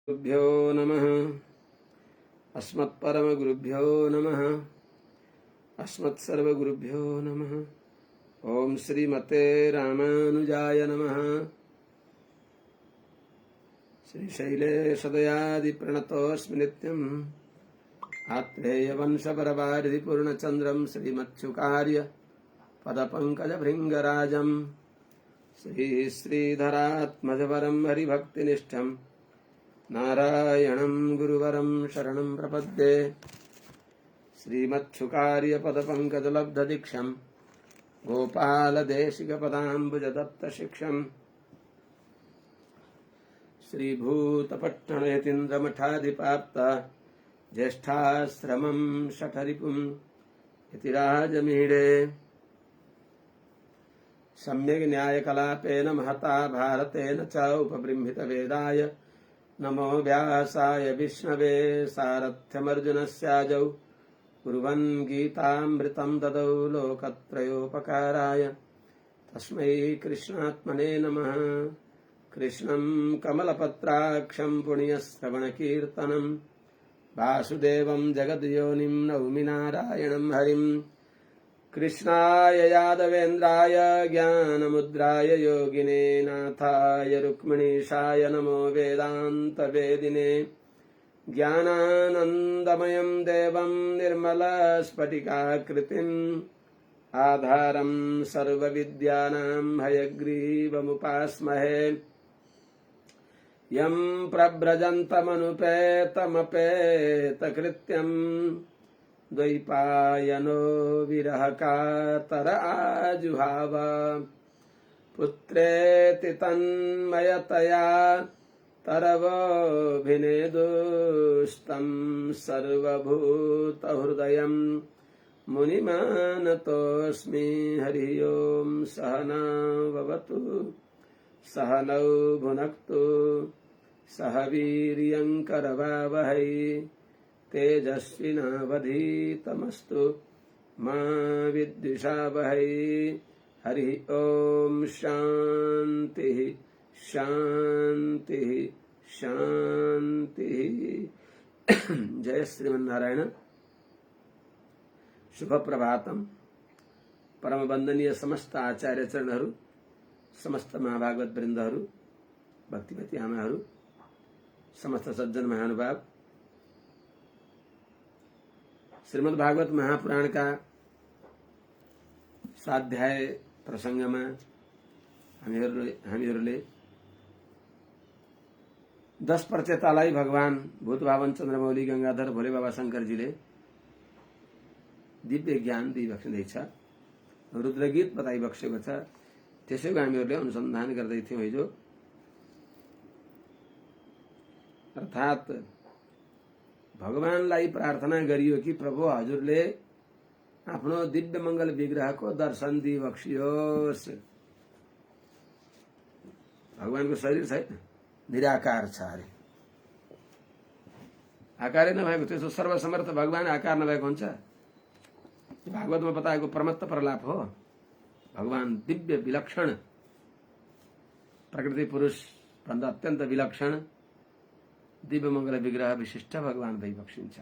गुरुभ्यो नमः। अस्मत्परमगुरुभ्यो नमः। अस्मत्सर्वगुरुभ्यो नमः। ओम श्रीमते रामानुजाय नमः। श्रीशैलेशदयादिप्रणतोऽस्मि नित्यम्। आत्रेयवंशपरवारिधिपूर्णचन्द्रम् श्रीमच्छुकार्य पदपङ्कजभृङ्गराजम् श्रीधरात्मजवरम् हरिभक्तिनिष्ठम् नारायणं गुरुवरं शरणं प्रपद्ये। श्रीमच्छुकार्यपदपङ्कजलब्धदीक्षं गोपालदेशिकपदाम्बुजदत्तशिक्षम् श्रीभूतपट्टणयतीन्द्रमठाधिपाप्त ज्येष्ठाश्रमं शठरिपुं यतिराजमीडे। सम्यग् न्यायकलापेन महता भारतेन च उपबृंहितवेदाय नमो व्यासाय विष्णवे। सारथ्यमर्जुनस्याजौ कुर्वन् गीतामृतं ददौ लोकत्रयोपकाराय तस्मै कृष्णात्मने नमः। कृष्णं कमलपत्राक्षं पुण्यश्रवणकीर्तनं वासुदेवं जगद्योनिं नौमि नारायणं हरिं। कृष्णाय यादवेन्द्राय ज्ञानमुद्राय योगिने नाथाय रुक्मिणीशाय नमो वेदान्तवेदिने। ज्ञानानन्दमयं देवं निर्मलस्फटिकाकृतिम् आधारं सर्वविद्यानां हयग्रीवमुपास्महे। यं प्रव्रजन्तमनुपेतमपेतकृत्यम् द्वैपायनो विरहकातर आजुहाव। पुत्रेति तन्मयतया तरवोऽभिनेदुस्तं सर्वभूतहृदयं मुनिमानतोऽस्मि। हरि ओं सहना भवतु सहनौ भुनक्तु सह वीर्यं करवावहै तेजस्विनावधीतमस्तु मा विद्विषावहै। हरि ओम शांति शांति शांति। जय श्रीमन्नारायण। शुभ प्रभातम। परम वंदनीय समस्त आचार्य चरणहरू, समस्त महाभागवत वृन्दहरू, भक्तिमती आमाहरू, समस्त सज्जन महानुभाव, श्रीमद् भागवत महापुराण का स्वाध्याय प्रसंगमा हामीहरूले 10 प्रचेतालाई भगवान भूतभावन चन्द्रमौली गंगाधर भोले बाबा शंकरजीले दिव्य ज्ञान दिइबक्सिँदैछ, रुद्रगीत बताइबक्सेको छ। त्यसैको हामीहरूले अनुसन्धान गर्दै थियौं हिजो। अर्थात भगवानलाई प्रार्थना गरियो कि प्रभु हजुरले आफ्नो दिव्य मंगल विग्रहको दर्शन दिइबक्सियोस्। भगवानको शरीर छैन, निराकार छ अरे। आकारै नभएको त्यसो सर्वसमर्थ भगवान आकार नभएको हुन्छ? भागवतमा बताएको प्रमत्त प्रलाप हो। भगवान दिव्य विलक्षण प्रकृति पुरुष भन्दा अत्यन्त विलक्षण दिव्य मंगल विग्रह विशिष्ट भगवान भइबक्सिन्छ।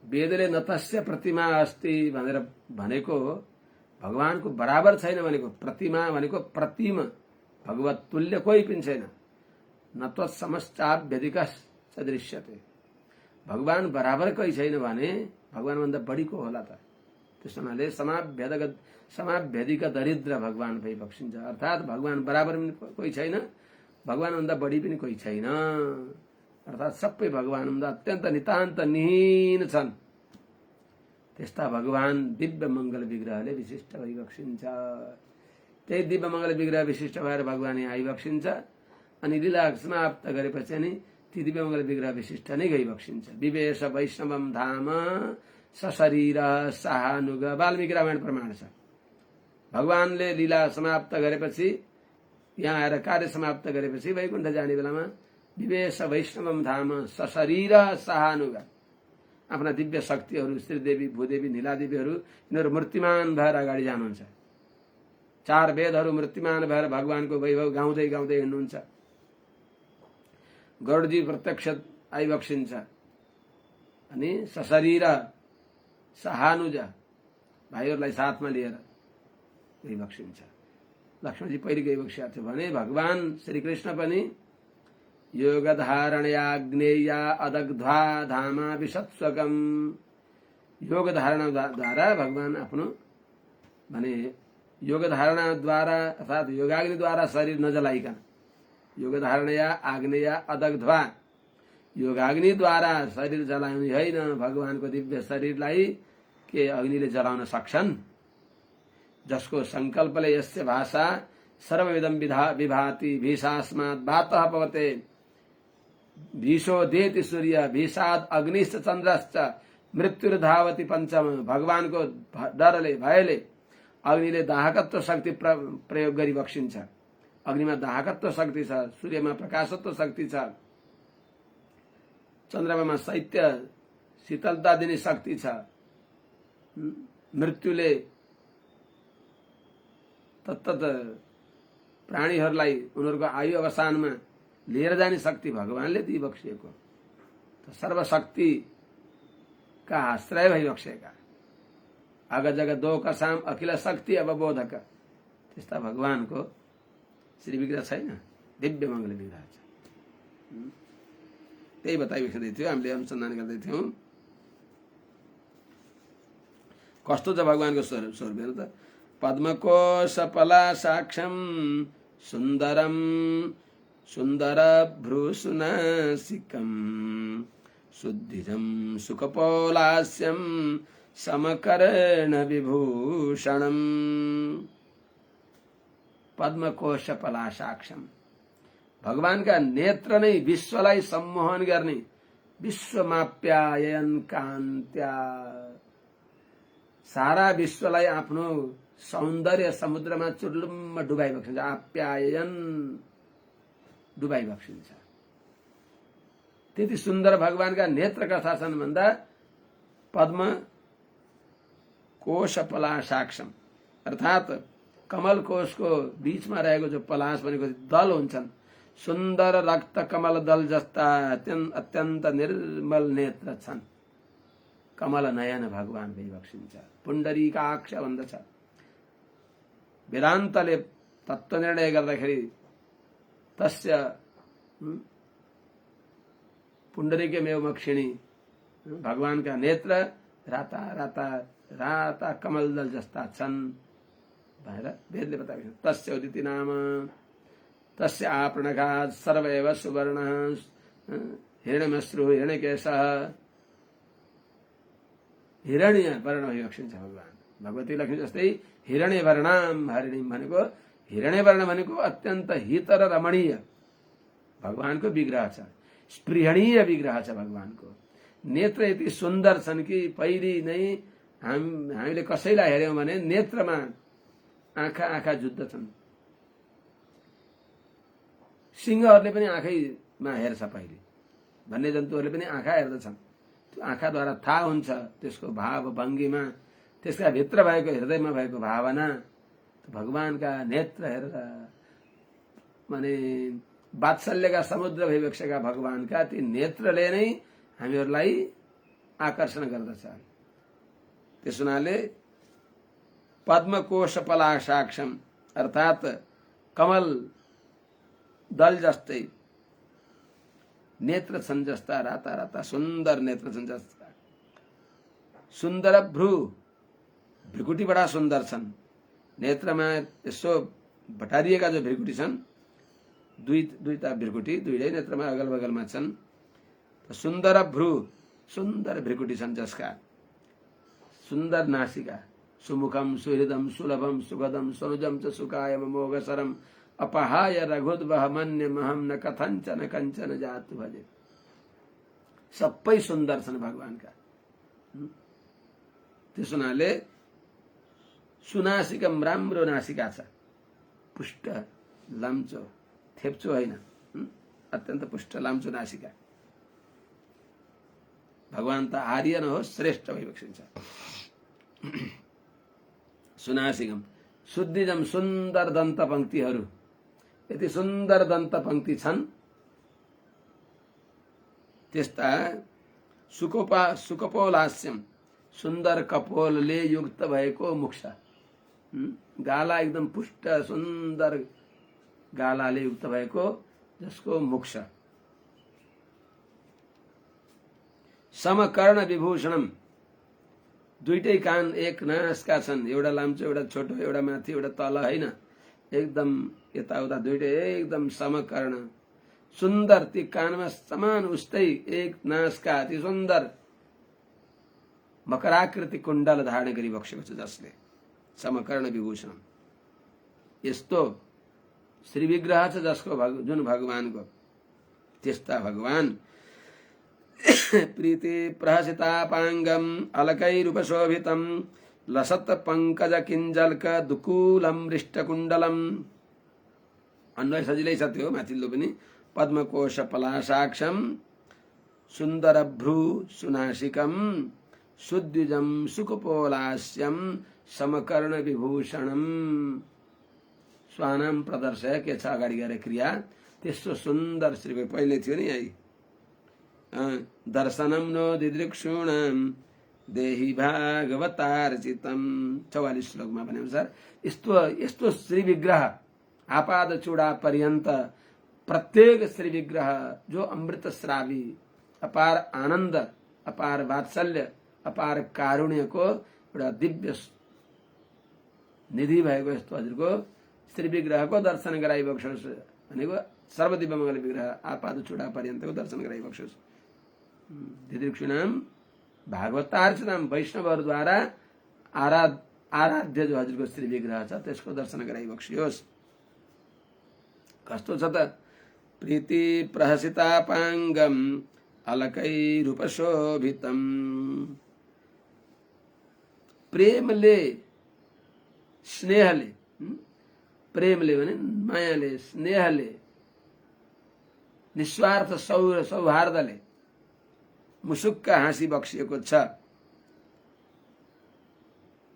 वेदले नतस्य प्रतिमा अस्ति भनेर भनेको भगवानको बराबर छैन भनेको। प्रतिमा भनेको प्रतिम, भगवत तुल्य कोही पनि छैन। नत्वसमश्चाभ्यधिकः सदृश्यते। भगवान बराबर कोही छैन भने भगवान भन्दा बढी को होला त? त्यस हुनाले समाभ्यधिक दरिद्र भगवान भइबक्सिन्छ। अर्थात भगवान बराबर पनि कोही छैन, भगवान भन्दा बढी पनि कोही छैन। अर्थात सबै भगवान भन्दा अत्यन्त नितान्त निहीन छन्। त्यस्ता भगवान दिव्य मंगल विग्रहले विशिष्ट भइबक्सिन्छ। त्यही दिव्य मंगल विग्रह विशिष्ट भएर भगवान यहाँ आइबक्सिन्छ। अनि लीला समाप्त गरेपछि अनि ती दिव्य मंगल विग्रह विशिष्ट नै गइबक्सिन्छ। विवेश वैष्णवम धाम सशरीर साहानुग। वाल्मीकि रामायण प्रमाण छ। भगवानले लीला समाप्त गरेपछि, यहाँ आएर कार्य समाप्त गरेपछि वैकुण्ठ जाने बेलामा विवेश वैष्णवम धाम सशरीर साहानुग। आफ्ना दिव्य शक्तिहरू श्रीदेवी, भूदेवी, नीलादेवीहरू यिनीहरू मूर्तिमान भएर अगाडि जानुहुन्छ। 4 वेदहरू मूर्तिमान भएर भगवानको वैभव गाउँदै गाउँदै हिँड्नुहुन्छ। गरुडजी प्रत्यक्ष आइबक्सिन्छ अनि सशरीर सहानुज भाइहरूलाई साथमा लिएर गइबक्सिन्छ। लक्ष्मणजी पहिले गइबक्सिया थियो भने भगवान श्रीकृष्ण पनि योग धारणयाग्नेया अदग्ध्वा धामा विशत्स्वकम, योग धारणा द्वारा भगवान आफ्नो भने योग धारणा द्वारा अर्थात योगाग्नि द्वारा शरीर नजलाइकन, योग धारणया आग्नेया अदग्ध्वा, योगाग्नि द्वारा शरीर जलाउने होइन, भगवानको दिव्य शरीरलाई के अग्निले जलाउन सक्छन्? जसको संकल्पले यस्य भाषा सर्वविदं विभाति भीषास्मात् वातः पवते भीषो देति सूर्य भीषाद अग्निश्च चन्द्रश्च मृत्युर्धावति पंचम। भगवानको डरले भयले अग्निले दाहकत्व शक्ति प्रयोग गरी बक्सिन्छ। अग्निमा दाहकत्व शक्ति छ, सूर्यमा प्रकाशत्व शक्ति छ, चन्द्रमामा शैत्य शीतलता दिने शक्ति छ। मृत्युले तत्तत प्राणीहरूलाई उनीहरूको आयु अवसानमा लिएर जाने शक्ति भगवानले दिइबक्सिएको, त सर्वशक्ति का आश्रय भइबक्सेका अग जग दो कसाम अखिल शक्ति अवबोधक, त्यस्ता भगवानको श्री विग्रह छैन, दिव्य मङ्गल विग्रह छ। त्यही बताइबक्सदै थियो, हामीले अनुसन्धान गर्दै थियौं कस्तो छ भगवानको स्वरूप हेर्नु त। पद्मकोशपला साक्षम सुन्दरम सुन्दर भ्रूसुनासिकम शुद्धिजम सुखपोलास्यम समकर्ण विभूषणम। पद्मकोशपला साक्षम, भगवानका नेत्र नै विश्वलाई सम्मोहन गर्ने, विश्वमाप्यायन कान्त्या, सारा विश्वलाई आफ्नो सौन्दर्य समुद्रमा चुर्लुम्म डुबाइबक्सिन्छ। आप्यायन डुबाइबक्सिन्छ। त्यति सुन्दर भगवानका नेत्र कथा छन् भन्दा पद्म कोश पलाशाक्षम अर्थात कमल कोशको बीचमा रहेको जो पलाश भनेको दल हुन्छन्, सुन्दर रक्त कमल दल जस्ता अत्यन्त निर्मल नेत्र छन्। कमल नयन भगवान भइबक्सिन्छ। पुण्डरीकाक्ष भन्दछ। वेदान्तले तत्त्व निर्णय गर्दाखेरि तस्य पुण्डरीकमेव मक्षिणी, भगवानका नेत्र राता राता राता कमल दल जस्ता छन् भनेर वेदले बताएको छ। तस्य उदिति नाम तस्य आपणघात सर्वैव सुवर्ण हिरण्यश्रु हिरण्यकेशः, हिरण्य वर्ण भइबक्सिन्छ भगवान। भगवती लक्ष्मी जस्तै हिरण्य वर्णाम हरिणीम भनेको, हिरण्य वर्ण भनेको अत्यन्त हित र रमणीय भगवानको विग्रह छ, स्पृहणीय विग्रह छ भगवानको। नेत्र यति सुन्दर छन् कि पहिले नै हामीले कसैलाई हेर्यौं भने नेत्रमा आँखा आँखा जुद्धछन्। सिंहहरूले पनि आँखैमा हेर्छ पहिले, वन्य जन्तुहरूले पनि आँखा हेर्दछन्। त्यो आँखाद्वारा थाहा हुन्छ त्यसको भाव भङ्गिमा, त्यसका भित्र भएको हृदयमा भएको भावना। भगवानका नेत्र हेरेर माने वात्सल्यका समुद्र भइबक्सेका भगवानका ती नेत्रले नै हामीहरूलाई आकर्षण गर्दछ। त्यस हुनाले पद्मकोश पलाशाक्षम अर्थात कमल दल जस्तै नेत्र छन् जस्ता, राता राता सुन्दर नेत्र छन् जस्ता। सुन्दर भ्रू, भ्रिकुटी बडा सुन्दर छन्। नेत्रमा यसो भटारिएका जो भ्रिकुटी छन्, दुईटा भ्रिकुटी दुईटै नेत्रमा अगल बगलमा छन्। सुन्दर भ्रू, सुन्दर भ्रिकुटी छन् जसका। सुन्दर नासिका, सुमुखम सुहृदम सुलभम सुगदम सनुजम च सुकायम मोघसरम अपहाय रघुद्वह मन्य महम न कथञ्चन कञ्चन जातु भजे। सबै सुन्दर छन् भगवानका। त्यस हुनाले सुनासिकम, राम्रो नासिका छ, पुष्ट लाम्चो, थेप्चो होइन, अत्यन्त पुष्ट लाम्चो नासिका। भगवान त आर्य न हो, श्रेष्ठ भइबक्सिन्छ। सुनासिकम, शुद्धिजम, सुन्दर दन्त पंक्तिहरू, यति सुन्दर दन्त पंक्ति छन् त्यस्ता सुकपोलास्यम सुन्दर कपोलले युक्त भएको मुख छ। गाला एकदम पुष्ट सुन्दर गालाले युक्त भएको जसको मुख छ। समकर्ण विभूषणम दुईटै कान एक नासका छन्, एउटा लाम्चो एउटा छोटो, एउटा माथि एउटा तल होइन, एकदम यताउता दुईटै एकदम समकर्ण सुन्दर। ती कानमा समान उस्तै एक नासका अति सुन्दर मकराकृति कुण्डल धारण गरी बसेको छ जसले समकर्ण विभूषण। यस्तो श्री विग्रह छ जसको जुन भगवानको, त्यस्ता भगवान प्रीति प्रहसितापाङ्गम अलकैरुपशोभितम लसत पंकज किञ्जल्क दुकूलम मृष्टकुण्डलम। अन्वय सजिलै छ त्यो माथिल्लो पनि। पद्मकोश पलाशाक्षम सुन्दरभ्रू सुनासिकम सुद्युजम सुकपोलास्यम समकर्ण विभूषणम। स्वानाम प्रदर्शय के छ अगाडि गएर क्रिया। त्यस्तो सुन्दर श्री पहिले थियो नि है, दर्शनम नो दिदृक्षूणाम देहि भागवतार्चितम 44 श्लोकमा भने अनुसार यस्तो श्री विग्रह आपाद चूड़ा पर्यन्त प्रत्येक श्री विग्रह जो अमृत श्रावी अपार आनन्द अपार वात्सल्य अपार कारुण्यको एउटा दिव्य निधि भएको यस्तो हजुरको श्री विग्रहको दर्शन गराइबक्सोस् भनेको सर्वदिव्य मङ्गल विग्रह आपाद चूड़ा पर्यन्तको दर्शन गराइबक्सोस्। दिदृक्षुणाम भागवतार्चनाम वैष्णवहरूद्वारा आराध्य जो हजुरको श्री विग्रह छ त्यसको दर्शन गराइबक्सियोस्। कस्तो छ त? प्रीति प्रहसितापाङ्गम अलकैरुपशोभितम। प्रेमले स्नेहले, प्रेमले भने मायाले स्नेहले निस्वार्थ सौहार्दले मुसुक्क हाँसी बक्सिएको छ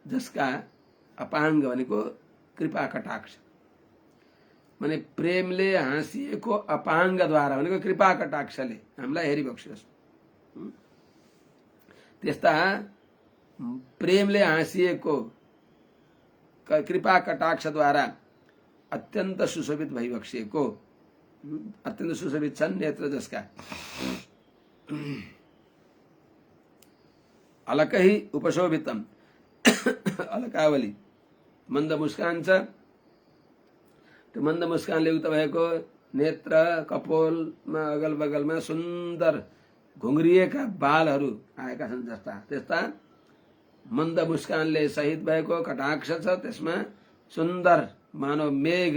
जसका अपाङ्ग भनेको कृपा कटाक्ष माने प्रेमले हाँसिएको अपाङ्गद्वारा भनेको कृपा कटाक्षले हामीलाई हेरिबक्सियोस्। त्यस्ता प्रेमले हाँसिएको कृपा कटाक्षद्वारा अत्यन्त सुशोभित भइबक्सिएको, अत्यन्त सुशोभित छन् नेत्र जसका। अलकहि उपशोभितम अलकावली मन्द मुस्कान छ। त्यो मन्द मुस्कानले युक्त भएको नेत्र कपोलमा अगल बगलमा सुन्दर घुङ्रिएका बालहरू आएका छन् जस्ता त्यस्ता मन्द मुस्कानले सहित भएको कटाक्ष छ। त्यसमा सुन्दर मानव मेघ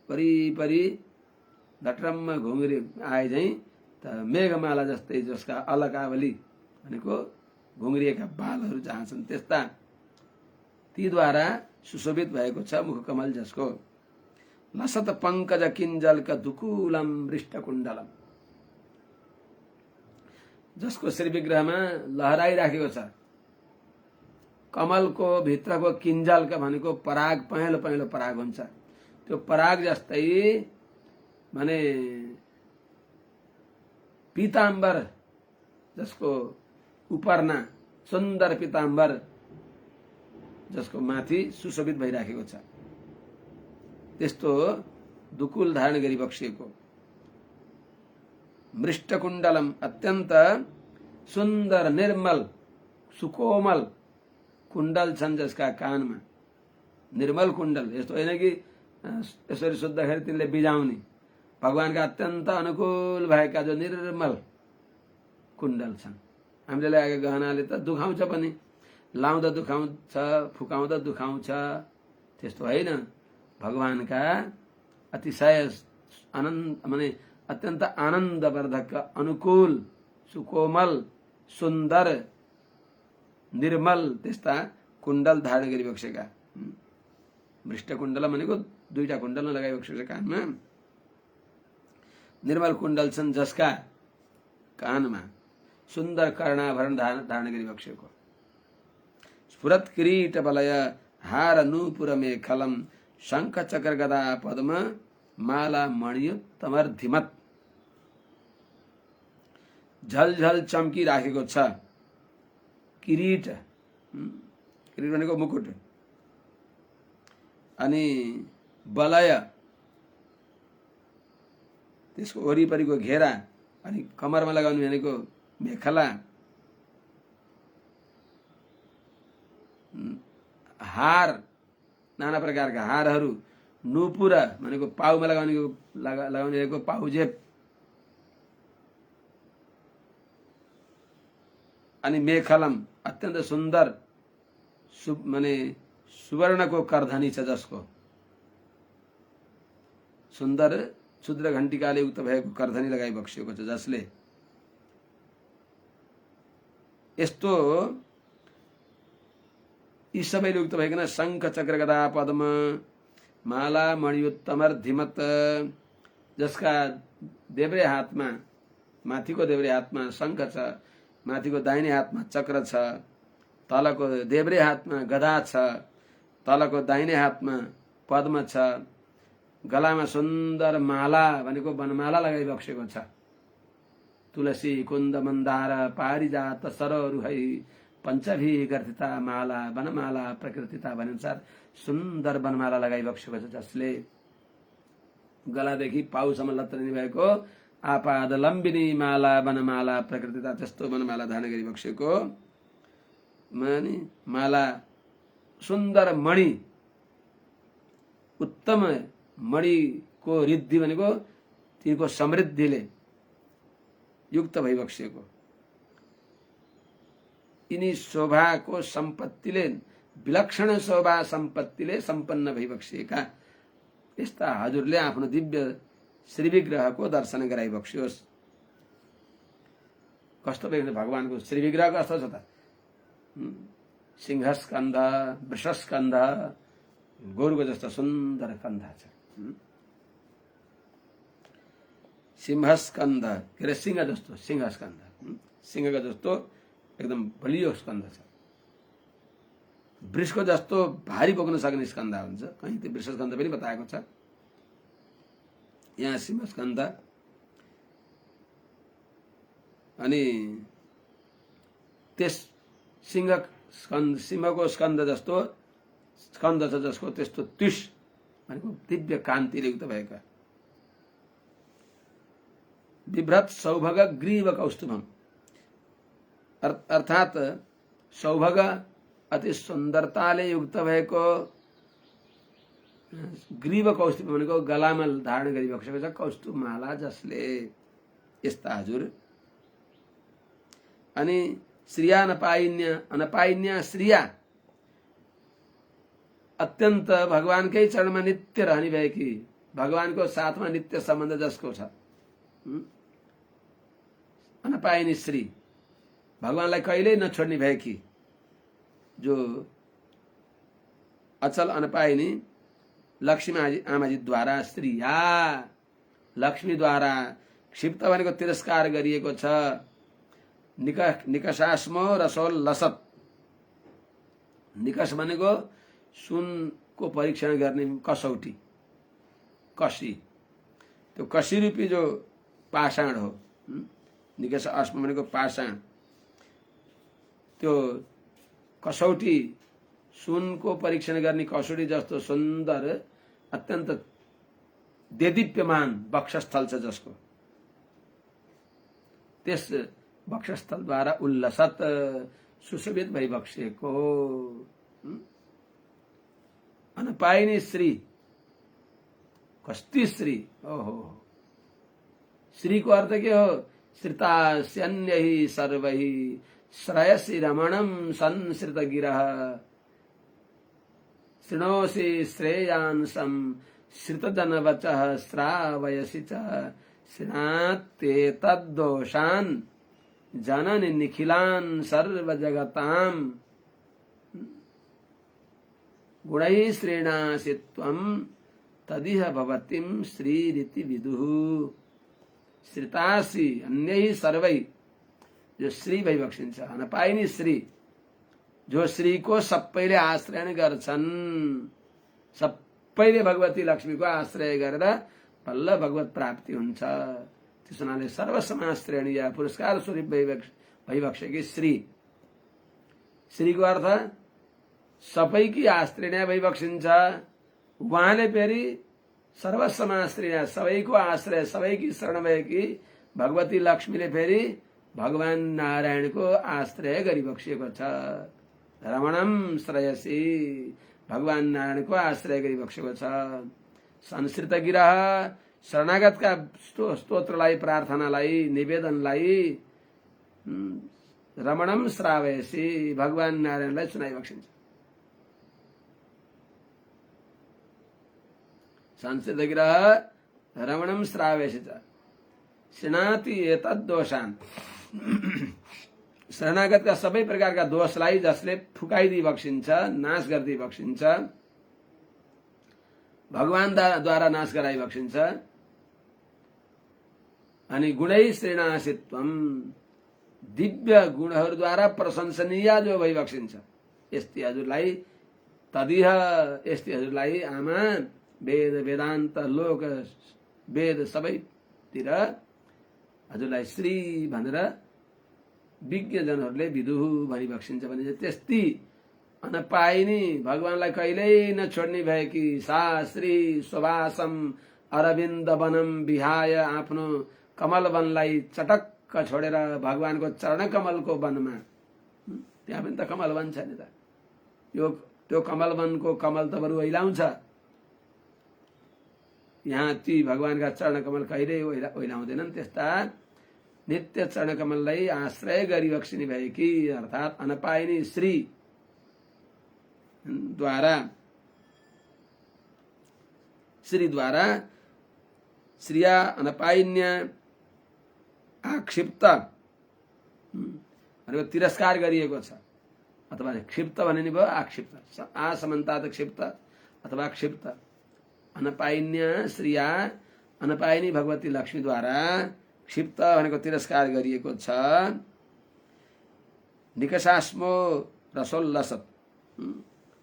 परिपरि धट्रम्म घुङ्री आए झैं त मेघमाला जस्तै जसका अलकावली भनेको घुङ्रिएका बालहरू जहाँ छन् त्यस्ता तीद्वारा सुशोभित भएको छ मुखकमल जसको। लसत पंकज किञ्जल्क दुकूलम मृष्टकुण्डलम जसको श्री विग्रहमा लहराइराखेको छ कमलको भित्रको किञ्जल्क भनेको पराग, पहेँलो पहेँलो पराग हुन्छ। त्यो पराग जस्तै माने पीताम्बर जसको उपरना सुन्दर पीताम्बर जसको माथि सुशोभित भइराखेको छ त्यस्तो दुकुल धारण गरी बक्सिएको मृष्टकुण्डलम अत्यन्त सुन्दर निर्मल सुकोमल कुण्डल छन् जसका कानमा। निर्मल कुण्डल यस्तो होइन कि यसरी सुत्दाखेरि तिनले बिजाउने, भगवानका अत्यन्त अनुकूल भएका जो निर्मल कुण्डल छन्। हामीले लगाएको गहनाले त दुखाउँछ पनि, लाउँदा दुखाउँछ फुकाउँदा दुखाउँछ, त्यस्तो होइन। भगवानका अतिशय आनन्द माने अत्यन्त आनन्दवर्धक अनुकूल सुकोमल सुन्दर निर्मल त्यस्ता कुण्डल धारण गरी बक्सेका। मृष्ट कुण्डल भनेको दुईटा कुण्डल लगाइबक्सेको छ कानमा। निर्मल कुण्डल छन् जसका कानमा सुन्दर कर्णाभरण धारण गरी बक्सेको। स्फुरत किरीट बलय हार नूपुर मेखलम शंख चक्र गदा पद्म माला मणियुतमर्धिमत। झलझल चम्किराखेको छ। किरीट, किरीट भनेको मुकुट, अनि वलय त्यसको वरिपरिको घेरा, अनि कमरमा लगाउने भनेको मेखला, हार, नाना प्रकारका हारहरू, नुपुर भनेको पाउमा लगाउने भनेको पाउजेब, अनि मेखलम अत्यन्त सुन्दर माने सुवर्णको कर्धनी छ, जसको सुन्दर क्षुद्र घण्टिकाले युक्त भएको कर्धनी लगाइ बक्सिएको छ, जसले यस्तो यी सबैले युक्त भइकन शङ्ख चक्र गदा पद्म माला मणियुत्तमर्धिमत, जसका देब्रे हातमा, माथिको देब्रे हातमा शङ्ख छ, माथिको दाहिने हातमा चक्र छ, तलको देब्रे हातमा गदा छ, तलको दाहिने हातमा पद्म छ, गलामा सुन्दर माला भनेको वनमाला लगाइ बक्सेको छ। तुलसी कुन्द मन्दार पारिजात सररुहै पञ्चभी गर्थिता माला वनमाला प्रकृतिता भनेअनुसार सुन्दर वनमाला लगाइ बक्सेको छ, जसले गलादेखि पाउसम्म लत्रिने भएको आपाद लम्बिनी माला वनमाला प्रकृतिता, त्यस्तो वनमाला धारण गरी बक्सेको माला, सुन्दर मणि, उत्तम मणिको रिद्धि भनेको तिनको समृद्धिले युक्त भइबक्सेको, यिनी शोभाको सम्पत्तिले, विलक्षण शोभा सम्पत्तिले सम्पन्न भइबक्सिएका यस्ता हजुरले आफ्नो दिव्य श्रीविग्रहको दर्शन गराइबक्सियोस्। कस्तो भगवानको श्रीविग्रह कस्तो छ त? सिंहस्कन्ध, वृषस्कन्ध, गोरुको जस्तो सुन्दर कन्धा छ। सिंहस्कन्ध के अरे सिंह जस्तो, सिंहस्कन्ध सिंहको जस्तो एकदम बलियो स्कन्ध छ। वृषको जस्तो भारी बोक्न सक्ने स्कन्ध हुन्छ, कहीँ त्यो वृषस्कन्ध पनि बताएको छ, यहाँ सिंहस्कन्ध। अनि त्यस सिंहको स्कन्ध जस्तो स्कन्ध छ, जसको त्यस्तो त्रिश भनेको दिव्य कान्तिले युक्त भएका, विभ्रत सौभग ग्रीव कौस्तुभम, अर्थात् सौभग अति सुन्दरताले युक्त भएको ग्रीव कौस्तुभ भनेको गलामा धारण गरी बक्सेको छ कौस्तुभ माला, जसले यस्ता हजुर। अनि श्रिया अनपाइन्या श्रिया, अत्यन्त भगवानकै चरणमा नित्य रहने भएकी, भगवानको साथमा नित्य सम्बन्ध जसको छ, अनपाइनी श्री, भगवानलाई कहिल्यै नछोड्ने भएकी, जो अचल अनपाइनी लक्ष्मी आमाजीद्वारा श्रीया, लक्ष्मीद्वारा क्षिप्त भनेको तिरस्कार गरिएको छ। निकषास्मो रसोल लसत, निकष भनेको सुनको परीक्षण गर्ने कसौटी, कसी, त्यो कसी रूपी जो पाषाण हो, निकष अस्म भनेको पाषाण, त्यो कसौटी, सुनको परीक्षण गर्ने कसौटी जस्तो सुन्दर अत्यन्त देदीप्यमान वक्षस्थल छ, जसको त्यस वक्षस्थलद्वारा उल्लसत सुशोभित भइबक्सिएको अनपाइनी श्री, कस्ती श्री, ओहो। श्री को अर्थ के हो? श्रितास्यन्यहि सर्वहि श्रयसि रमणं संश्रित गिरः, शृणोसि श्रेयांसं श्रितजनवचः श्रावयसि च, शृणात्ते तद्दोषान् जननि निखिलान् सर्वजगताम्, गुणैः श्रीणासि त्वं तदिह भवतीं श्रीरिति विदुः। श्रितासि अन्यैः सर्वैः, जो श्री भइबक्सिन्छ, अनपाइनी श्री, जो श्री को सबैले आश्रय गर्छन्, सबैले भगवती लक्ष्मी को आश्रय गरेर बल्ल भगवत प्राप्ति हुन्छ। त्यसो हुनाले सर्वसमाश्रेणीय पुरस्कार स्वरूप भइबक्सेकी श्रीको अर्थ सबैकी आश्रय भइबक्सिन्छ। उहाँले फेरि सर्वसमाश्रय सबैको आश्रय सबैकी शरण भएकी भगवती लक्ष्मीले फेरि भगवान नारायणको आश्रय गरिबक्सिएको छ। रमणम श्रेयसी भगवान नारायणको आश्रय गरिबक्सेको छ। संस्कृत गिरह शरणागतका स्तोत्रलाई प्रार्थनालाई निवेदनलाई रमणम श्रावयसी भगवान नारायणलाई सुनाइबक्सिन्छ। संस्कृत गिरह रमणम श्रावयसी शृणाति एतद्दोषान् शरणागतका सबै प्रकारका दोषलाई जसले फुकाइदिबक्सिन्छ नाश गरिदिबक्सिन्छ भगवानद्वारा नाश गराइबक्सिन्छ। अनि गुणै श्रेणासित्वम दिव्य गुणहरूद्वारा प्रशंसनीय जो भइबक्सिन्छ यस्ती हजुरलाई तदिह यस्ती हजुरलाई आमा वेद वेदान्त लोक वेद सबैतिर हजुरलाई श्री भनेर विज्ञजनहरूले विदुः भनिबक्सिन्छ भने त्यस्ती अनपाइनी भगवानलाई कहिल्यै नछोड्ने भएकी सा श्री सुवासम अरविन्द वनम विहाय आफ्नो कमल वनलाई चटक्क छोडेर भगवानको चरण कमलको वनमा त्यहाँ पनि त कमल वन छ नि त त्यो कमल वनको कमल त बरु ओइलाउँछ। यहाँ ती भगवानका चरण कमल कहिल्यै ओइलाउँदैनन्। त्यस्ता नित्य चरण कमललाई आश्रय गरिबक्सिने भएकी अर्थात् अनपाइनी श्री द्वारा श्रिया अनपाइन्य आक्षिप्त भनेको तिरस्कार गरिएको छ अथवा क्षिप्त भन्ने भयो आक्षिप्त आसमन्तात क्षिप्त अथवा क्षिप्त अनपाइन्य श्रिया अनपाइनी भगवती लक्ष्मीद्वारा क्षिप्त भनेको तिरस्कार गरिएको छ। निकषास्मो रसोल्लसत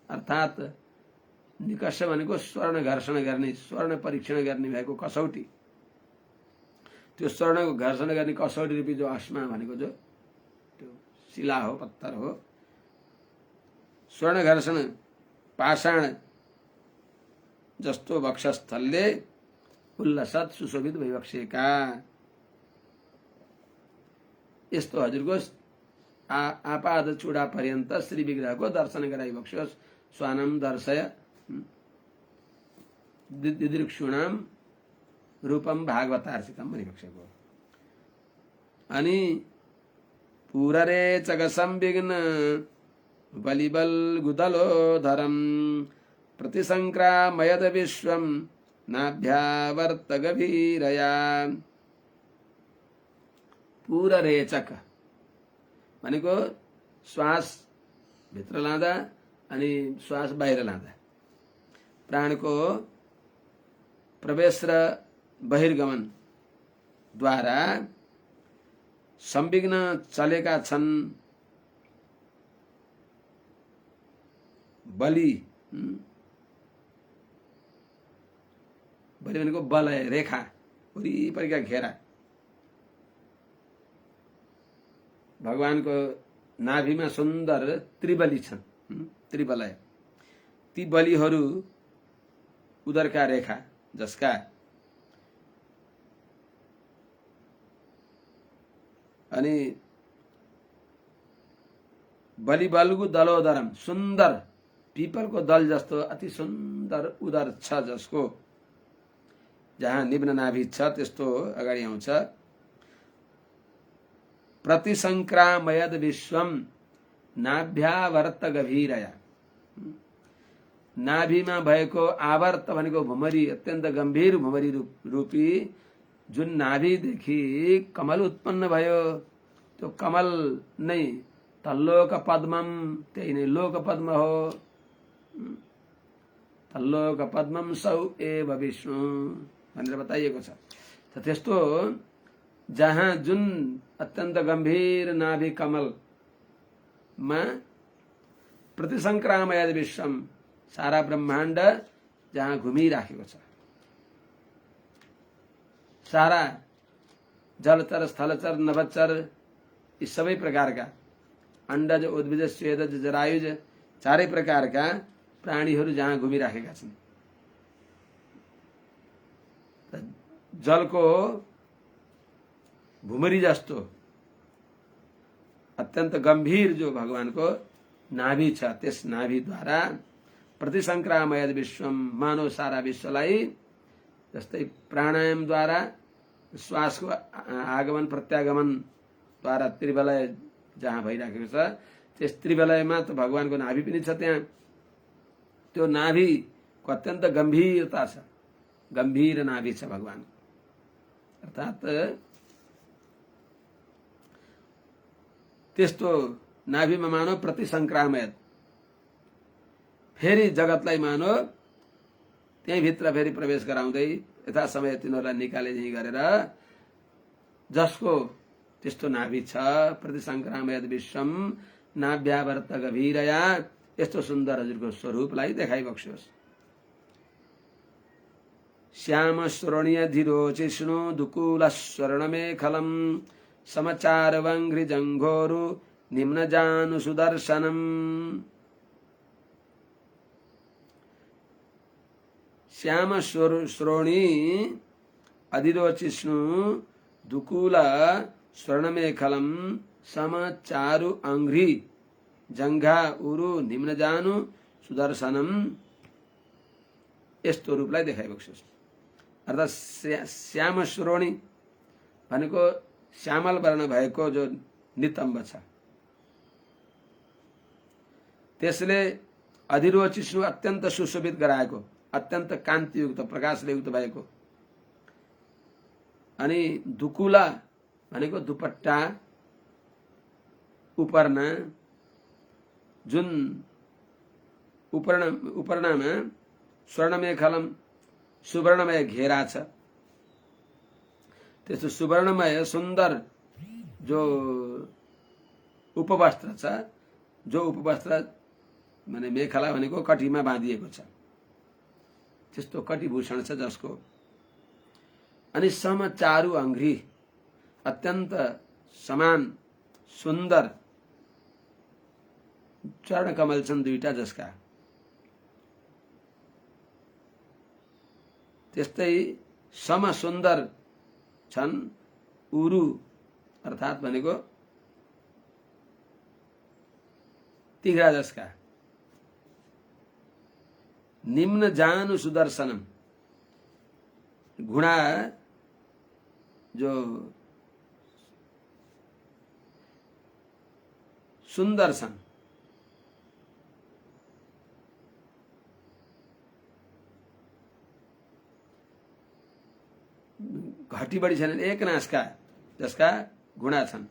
अर्थात् निकष भनेको स्वर्ण घर्षण गर्ने स्वर्ण परीक्षण गर्ने भएको कसौटी त्यो स्वर्णको घर्षण गर्ने कसौटी रूपी जो अस्मा भनेको जो त्यो शिला हो पत्थर हो स्वर्ण घर्षण पाषाण जस्तो वक्षस्थलले उल्लसत सुशोभित भइबक्सेका यस्तो हजुरको आपाद चूडा पर्यन्त श्री विग्रहको दर्शन गराइबक्स्योस्। स्वानम दर्शय दिदृक्षुणाम रूपम भागवतार्चितम भनिबक्सेको। अनि पुररे चगसं विघ्न बलिबल गुदलोधरम प्रतिसंक्रामयद विश्वम नाभ्यावर्त गभीरया। पूररेचक भनेको श्वास भित्र लाँदा अनि श्वास बाहिर लाँदा प्राणको प्रवेश र बहिर्गमन द्वारा संविघ्न चलेका छन् बलि भनेको बलय रेखा वरिपरिका घेरा भगवानको नाभिमा सुन्दर त्रिबली छन् त्रिबलय ती बलिहरू उदरका रेखा जसका अनि बलिबलगु दलोदरम सुन्दर पीपलको दल जस्तो अति सुन्दर उदर छ जसको जहाँ निम्न नाभि छ त्यस्तो अगाडि आउँछ। प्रतिसंक्रामयद विश्वम नाभ्यावर्त गभीरया नाभिमा भएको आवर्त भनेको भुमरी अत्यन्त गम्भीर भुमरी रूपी जुन नाभिदेखि कमल उत्पन्न भयो त्यो कमल नै तल्लोक पद्मम त्यही नै लोक पद्म हो। तल्लोक पद्मम सौ एव विष्णु भनेर बताइएको छ। त्यस्तो जहाँ जुन अत्यन्त गम्भीर नाभि कमलमा प्रतिसंक्रामयद विश्वम सारा ब्रह्माण्ड जहाँ घुमिराखेको छ सारा जलचर स्थलचर नभचर यी सबै प्रकारका अण्डज उद्भिज स्वेदज जरायुज चारै प्रकारका प्राणीहरू जहाँ घुमिराखेका छन्। जलको भुमरी जस्तो अत्यन्त गम्भीर जो भगवानको नाभि छ, त्यस नाभिद्वारा प्रतिसंक्रामयद विश्वम, मानव सारा विश्वलाई जस्तै प्राणायामद्वारा श्वासको आगमन प्रत्यागमन द्वारा त्रिवलय जहाँ भइराखेको छ, त्यस त्रिवलयमा त भगवानको नाभि पनि छ। त्यहाँ त्यो नाभिको अत्यन्त गम्भीरता छ, गम्भीर नाभि छ भगवान। अर्थात् त्यस्तो नाभिमा मानव प्रतिसंक्रामयत, फेरि जगतलाई मानव त्यही भित्र फेरि प्रवेश गराउँदै यथा समय तिनीहरूलाई निकाले झै गरेर जसको त्यस्तो नाभि छ, प्रतिसंक्रामयत विश्वम नाभ्यावर्त गभीरया, यस्तो सुन्दर हजुरको स्वरूपलाई देखाइबक्स्योस्। श्याम स्वर्णीय धीरोचिष्णु दुकूल स्वर्णमेखलम समाचार वंघ्रि जंघोरु निम्न जानु सुदर्शनम। श्याम श्रोणी अधिरोचिष्णु दुकूल स्वर्णमेखलम समाचारु अंघ्रि जंघा उरु निम्न जानु सुदर्शनम, यस्तो रूपलाई देखाइबक्स्योस्। अर्थात् श्याम श्रोणी भनेको श्यामल वर्ण भएको जो नितम्ब छ, त्यसले अधिरोचिष्णु अत्यन्त सुशोभित गराएको, अत्यन्त कान्तियुक्त प्रकाशले युक्त भएको, अनि दुकुला भनेको दुपट्टा उपर्ना, जुन उपर्णामा स्वर्णमेखलम सुवर्णमय घेरा छ, त्यस्तो सुवर्णमय सुन्दर जो उपवस्त्र छ, जो उपवस्त्र माने मेखला भनेको कटीमा बाँधिएको छ, त्यस्तो कटीभूषण छ जसको, अनि समचारु अंघ्रि अत्यन्त समान सुन्दर चरण कमल छन् दुईटा जसका, त्यस्तै सम सुन्दर छन् उरु, अर्थात् भनेको तिघ्रा जसका, निम्न जानु सुदर्शनम, घुँडा जो सुन्दर छन्, घटी बढी छैनन्, एक नासका जसका घुँडा छन्,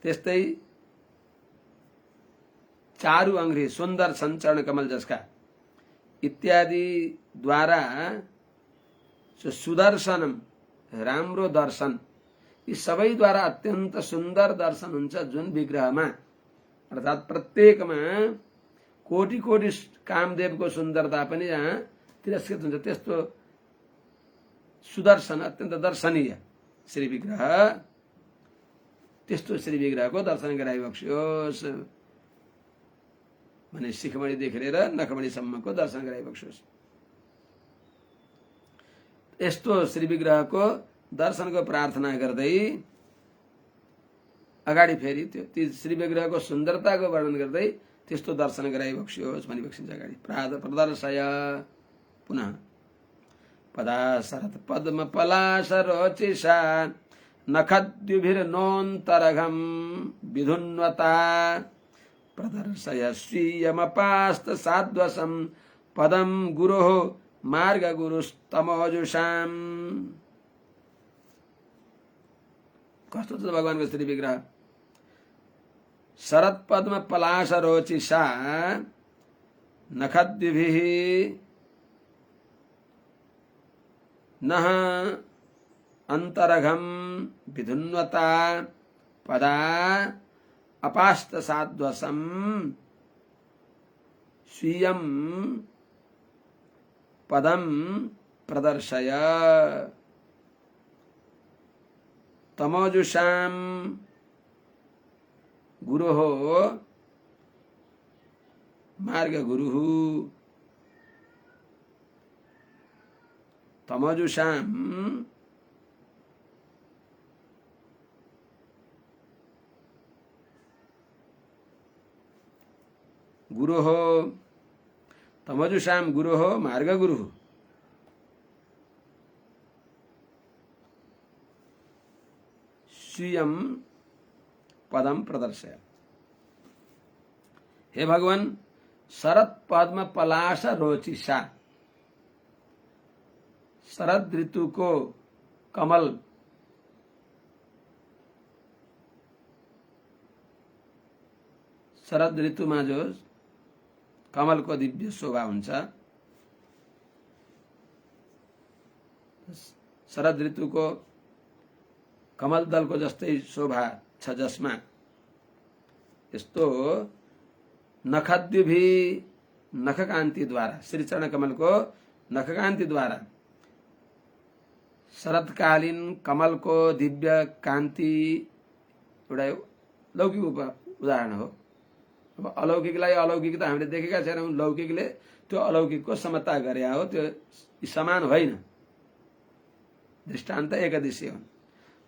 त्यस्तै चारु अंघ्रि सुन्दर छन् चरण कमल जसका, इत्यादि द्वारा सुदर्शनम राम्रो दर्शन, यी सबै द्वारा अत्यन्त सुन्दर दर्शन हुन्छ जुन विग्रहमा, अर्थात् प्रत्येकमा कोटि कोटि कामदेवको सुन्दरता पनि यहाँ तिरस्कृत हुन्छ। त्यस्तो सुदर्शन अत्यन्त दर्शनीय श्री विग्रह, त्यस्तो श्री विग्रहको दर्शन गराइबक्स्योस् भने शिखमणिदेखि लिएर नखमणिसम्मको दर्शन गराइबक्स्योस्। यस्तो श्री विग्रहको दर्शनको प्रार्थना गर्दै अगाडि फेरि त्यो ती श्री विग्रहको सुन्दरताको वर्णन गर्दै त्यस्तो दर्शन गराइबक्स्योस् भनिबक्सिन्छ। अगाडि प्रदर्शय पुनः पदा शरत पद्म पलाश रोचिषा नखद्युभिर्नोन्तरघम विधुन्वता प्रदर्शय स्वीयमपास्त साध्वसम पदम गुरोः मार्ग गुरुस्तमोजुषाम। कस्तो छ भगवानको श्री विग्रह? शरद पद्म पलाश रोचिषा नखद्युभिः नः अंतरघम विधुन्वता पदा अपास्त साध्वसम स्वीयं पदम प्रदर्शय। तमोजुषाम गुरोः मार्ग गुरुः तमोजुषाम गुरोः तमोजुषाम गुरोः मार्ग गुरुः स्वीयं पदम प्रदर्शय। हे भगवान, शरद पद्म पलाश रोचिषा, शरद ऋतु को कमल शरद ऋतुमा जो कमल को दिव्य शोभा हुन्छ, शरद ऋतु को कमल दल को जस्तै शोभा छ, जसमा यस्तो नखद्युभि नखकान्ति द्वारा, श्री चरण कमल को नखकान्ति द्वारा शरदकालीन कमल को दिव्य कान्ति एउटा लौकिक उदाहरण हो। अब अलौकिकलाई अलौकिक त हामीले देखेका छैनौँ, लौकिकले त्यो अलौकिकको समता गरे हो, त्यो समान होइन, दृष्टान्त एकदिशीय हुन्।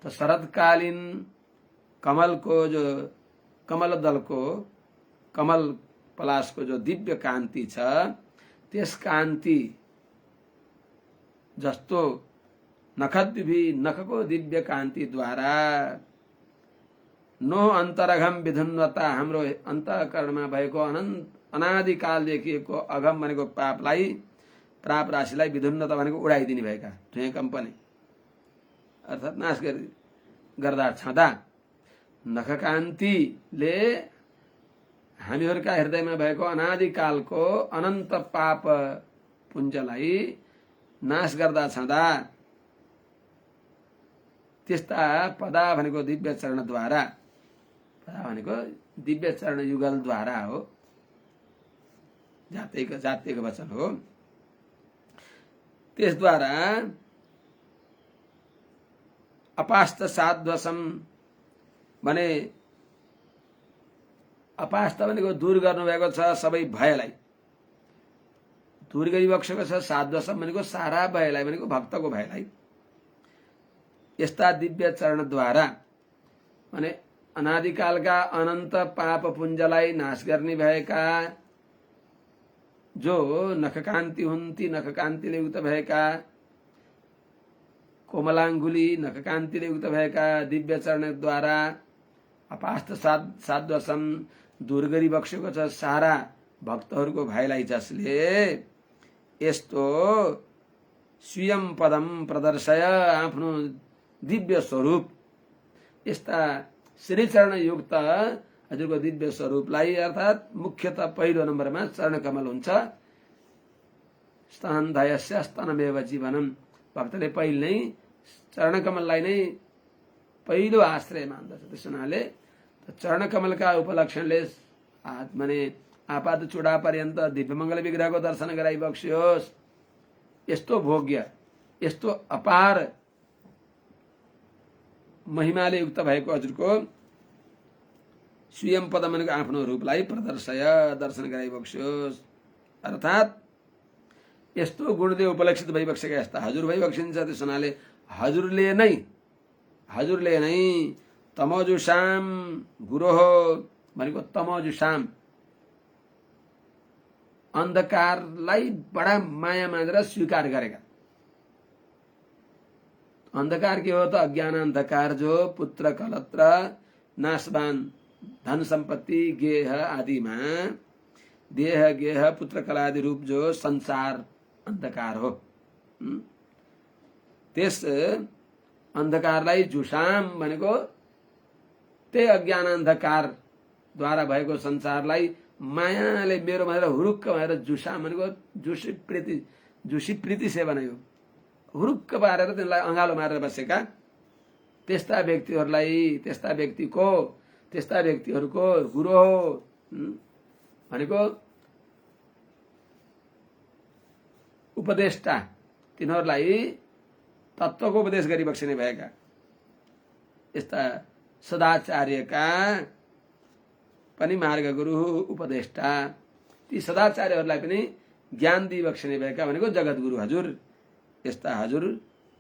तो शरदकालीन कमल को जो कमल दल को कमल पलाश को जो दिव्य कान्ति छ, त्यस कान्ति जस्तो नखद्युभि नखको दिव्य कान्ति द्वारा नो अन्तरघम विधुन्वता, हाम्रो अन्तःकरणमा भएको अनादिकाल देखिएको अघम भनेको पापलाई, पाप राशिलाई विधुन्वता भनेको उडाइदिने भएका धुएँ कम्पनी अर्थात नाश गर्दा छँदा नखकान्तिले हामीहरूका हृदयमा भएको अनादिकालको अनन्त पाप पुञ्जलाई नाश गर्दा छँदा त्यस्ता पदा भनेको दिव्य चरणद्वारा, पदा भनेको दिव्य चरण युगलद्वारा हो, जात्यको वचन हो, त्यसद्वारा अपास्त साध्वसम भने अपास्त भनेको दूर गर्नुभएको छ सबै भयलाई, दूर गरिबक्सेको छ। साध्वसम भनेको सारा भयलाई भनेको भक्तको भयलाई यस्ता दिव्य चरणद्वारा माने अनादिकालका अनन्त पाप पुञ्जलाई नाश गर्ने भएका जो नखकान्ति हुन्, ती नखकान्तिले युक्त भएका कोमलाङ्गुली नखकान्तिले युक्त भएका दिव्य चरणद्वारा अपास्त साध्वसम दूर गरिबक्सेको छ सारा भक्तहरूको भयलाई, जसले यस्तो स्वयं पदम प्रदर्शय, आफ्नो दिव्य स्वरूप, यस्ता श्रीचरण युक्त हजुरको दिव्य स्वरूपलाई, अर्थात मुख्यतः पहिलो नम्बरमा चरण कमल हुन्छ। स्तनधयस्य स्तनमेव जीवनम, भक्तले पहिले नै चरण कमललाई नै पहिलो आश्रय मान्दछ। त्यस हुनाले चरण कमलका उपलक्षणले माने आपाद चूडा पर्यन्त दिव्य मङ्गल विग्रहको दर्शन गराइबक्सियोस्। यस्तो भोग्य, यस्तो अपार महिमाले युक्त भएको हजुरको स्वयं पद भनेको आफ्नो रूपलाई प्रदर्शय, दर्शन गराइबक्सियोस्। अर्थात यस्तो गुणले उपलक्षित भइबक्सेका यस्ता हजुर भइबक्सिन्छ। त्यस हुनाले हजुरले नै तमोजुषाम गुरोः भनेको तमोजुषाम अन्धकारलाई बडा माया मानेर स्वीकार गरेका। अंधकार के हो तो अज्ञान अंधकार, जो पुत्र कलत्र नाशवान धन संपत्ति गेह आदि में देह गेह पुत्र कलादि रूप जो संसार अंधकार हो, त्यस अंधकारलाई जुषाम भनेको त्यही अज्ञान अंधकार द्वारा भएको संसारलाई मायाले मेरो भनेर हुरुक्क भएर जुषाम भनेको जुसी प्रीति सेवन हो, हुरुक्क पारेर तिनलाई अंगालो मारेर बसेका त्यस्ता व्यक्तिहरूको गुरु हो भनेको उपदेष्टा, तिनीहरूलाई तत्त्वको उपदेश गरिबक्सिने भएका यस्ता सदाचार्यका पनि मार्ग गुरु उपदेष्टा, ती सदाचार्यहरूलाई पनि ज्ञान दिइबक्सिने भएका भनेको जगद्गुरु हजुर। यस्ता हजुर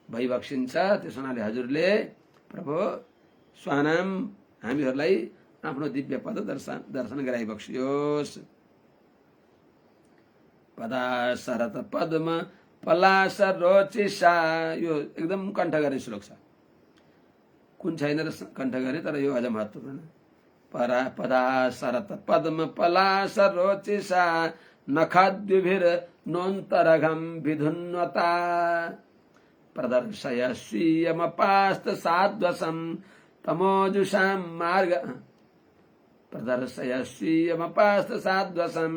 भइबक्सिन्छ। त्यस हुनाले हजुरले प्रभु स्वानाम हामीहरूलाई आफ्नो दिव्य पद दर्शन गराइबक्सियोस्। पदा शरत पद्म पलास रोचिसा, यो एकदम कण्ठ गर्ने श्लोक छ, कुन छैन र कण्ठ गर्ने, तर यो अझ महत्त्वपूर्ण। पदा शरत पद्म पलास रोचिसा नखाद्युभिर नोन्तरघम विधुन्वता प्रदर्शय स्वीयमपास्त साध्वसं तमोजुषां मार्ग प्रदर्शय स्वीयमपास्त साध्वसं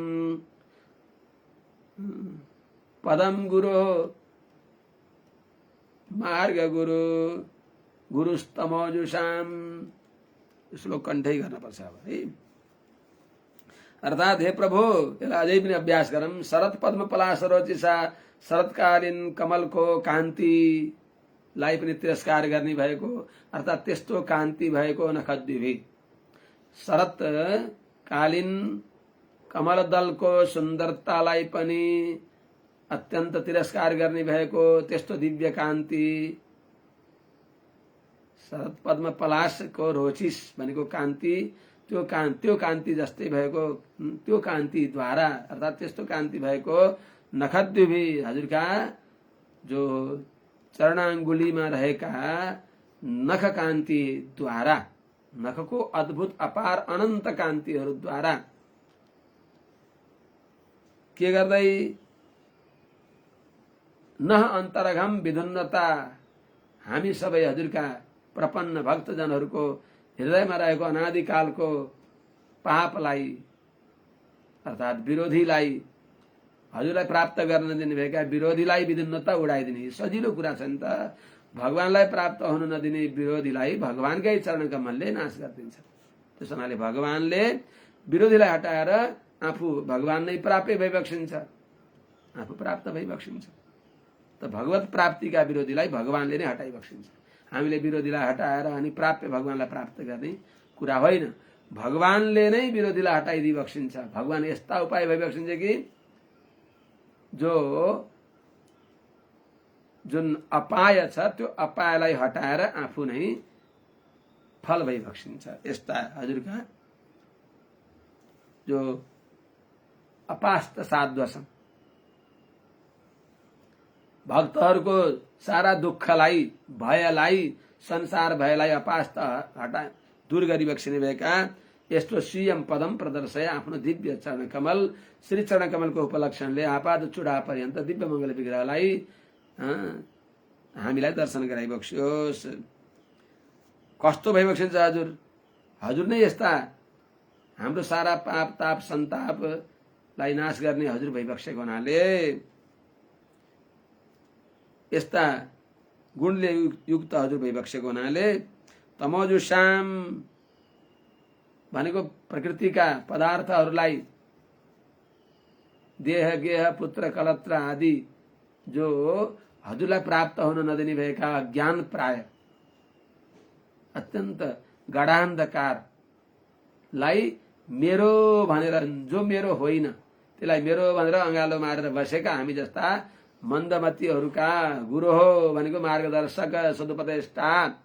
पदम गुरु मार्ग गुरु गुरुस्तमोजुषाम। श्लोक कण्ठै गर्न पर्छ अब है। अर्थात हे प्रभु, यसलाई अझै पनि अभ्यास गरौँ। शरद पद्म पलास रोचिसा, शरदकालीन कमलको कान्तिलाई पनि तिरस्कार गर्ने भएको, अर्थात त्यस्तो कान्ति भएको नखद्युभि, शरदकालीन कमल दलको सुन्दरतालाई पनि अत्यन्त तिरस्कार गर्ने भएको त्यस्तो दिव्य कान्ति। शरद पद्म पलासको रोचिस भनेको कान्ति, त्यो कान्ति जस्तै भएको, त्यो कान्तिद्वारा अर्थात त्यस्तो कान्ति भएको नखद्युभि, हजुरका जो चरणाङ्गुलीमा रहेका नख कान्तिद्वारा, नखको अद्भुत अपार अनन्त कान्तिहरूद्वारा के गर्दै नह अन्तरघम विधुन्नता, हामी सबै हजुरका प्रपन्न भक्तजनहरूको हृदयमा रहेको अनादिकालको पापलाई अर्थात विरोधीलाई, हजुरलाई प्राप्त गर्न नदिने भएका विरोधीलाई विधुन्नता उडाइदिने। सजिलो कुरा छ नि त, भगवानलाई प्राप्त हुन नदिने विरोधीलाई भगवानकै चरण कमलले नाश गरिदिन्छ। त्यस हुनाले भगवानले विरोधीलाई हटाएर आफू भगवान नै प्राप्त भइबक्सिन्छ, आफू प्राप्त भइबक्सिन्छ। त भगवत प्राप्तिका विरोधीलाई भगवानले नै हटाइबक्सिन्छ। हामीले विरोधीलाई हटाएर अनि प्राप्य भगवानलाई प्राप्त गर्ने कुरा होइन, भगवानले नै विरोधीलाई हटाइदिइबक्सिन्छ। भगवान यस्ता उपाय भइबक्सिन्छ कि जुन अपाय छ त्यो अपायलाई हटाएर आफू नै फल भइबक्सिन्छ। यस्ता हजुरका जो अपास्त साध्वसं, भक्तहरूको सारा दुःखलाई, भयलाई, संसार भयलाई अपास्त हटा दूर गरिबक्सिने भएका यस्तो स्वयं पदम प्रदर्शय, आफ्नो दिव्य चरण कमल, श्री चरण कमलको उपलक्षणले आपाद चुडा पर्यन्त दिव्य मङ्गल विग्रहलाई हामीलाई दर्शन गराइबक्सियोस्। कस्तो भइबक्सिन्छ हजुर, हजुर नै यस्ता हाम्रो सारा पाप ताप सन्तापलाई नाश गर्ने हजुर भइबक्सेको हुनाले, यस्ता गुणले युक्त हजुर भइबक्सेको हुनाले, तमोजुषाम भनेको प्रकृतिका पदार्थहरूलाई, देह गेह पुत्र कलत्र आदि जो हजुरलाई प्राप्त हुन नदिने भएका ज्ञान प्राय अत्यन्त गडान्धकारलाई मेरो भनेर, जो मेरो होइन त्यसलाई मेरो भनेर अँगालो मारेर बसेका हामी जस्ता मन्दमतीहरूका गुरु हो भनेको मार्गदर्शक सदुपदेष्टा,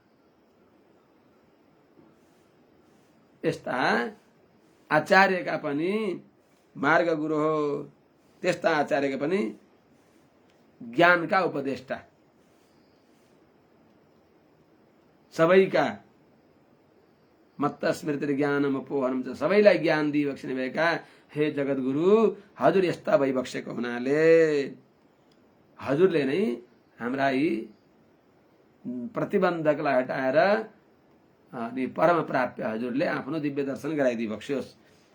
यस्ता आचार्यका पनि मार्ग गुरु हो, त्यस्ता आचार्यका पनि ज्ञानका उपदेष्टा, सबैका मत्त स्मृति ज्ञानम अपोहरम, सबैलाई ज्ञान दिइबक्सिने भएका हे जगद्गुरु हजुर यस्ता भइबक्सेको हुनाले हजुरले नै हाम्रा यी प्रतिबन्धकलाई हटाएर अनि परम प्राप्य हजुरले आफ्नो दिव्य दर्शन गराइदिइबक्सियोस्।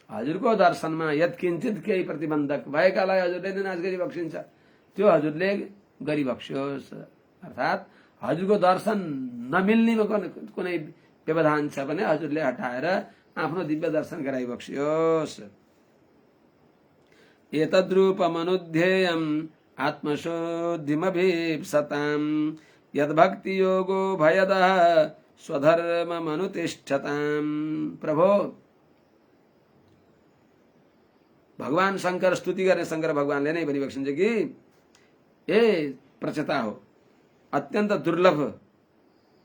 हजुरको दर्शनमा यत्किञ्चित केही प्रतिबन्धक भएकालाई हजुरले नै नाश गरिबक्सिन्छ, त्यो हजुरले गरिबक्सियोस्। अर्थात हजुरको दर्शन नमिल्नेमा कुनै व्यवधान छ भने हजुरले हटाएर आफ्नो दिव्य दर्शन गराइबक्सियोस्। एतद्रूपमनुध्येयम् आत्मशुद्धिमभीप्सताम् यद्भक्ति योगो भयदः स्वधर्ममनुतिष्ठताम्। प्रभो, भगवान शंकर स्तुति गर्ने शंकर भगवानले नै भनिबक्सिन्छ कि ए प्रचेता हो, अत्यन्त दुर्लभ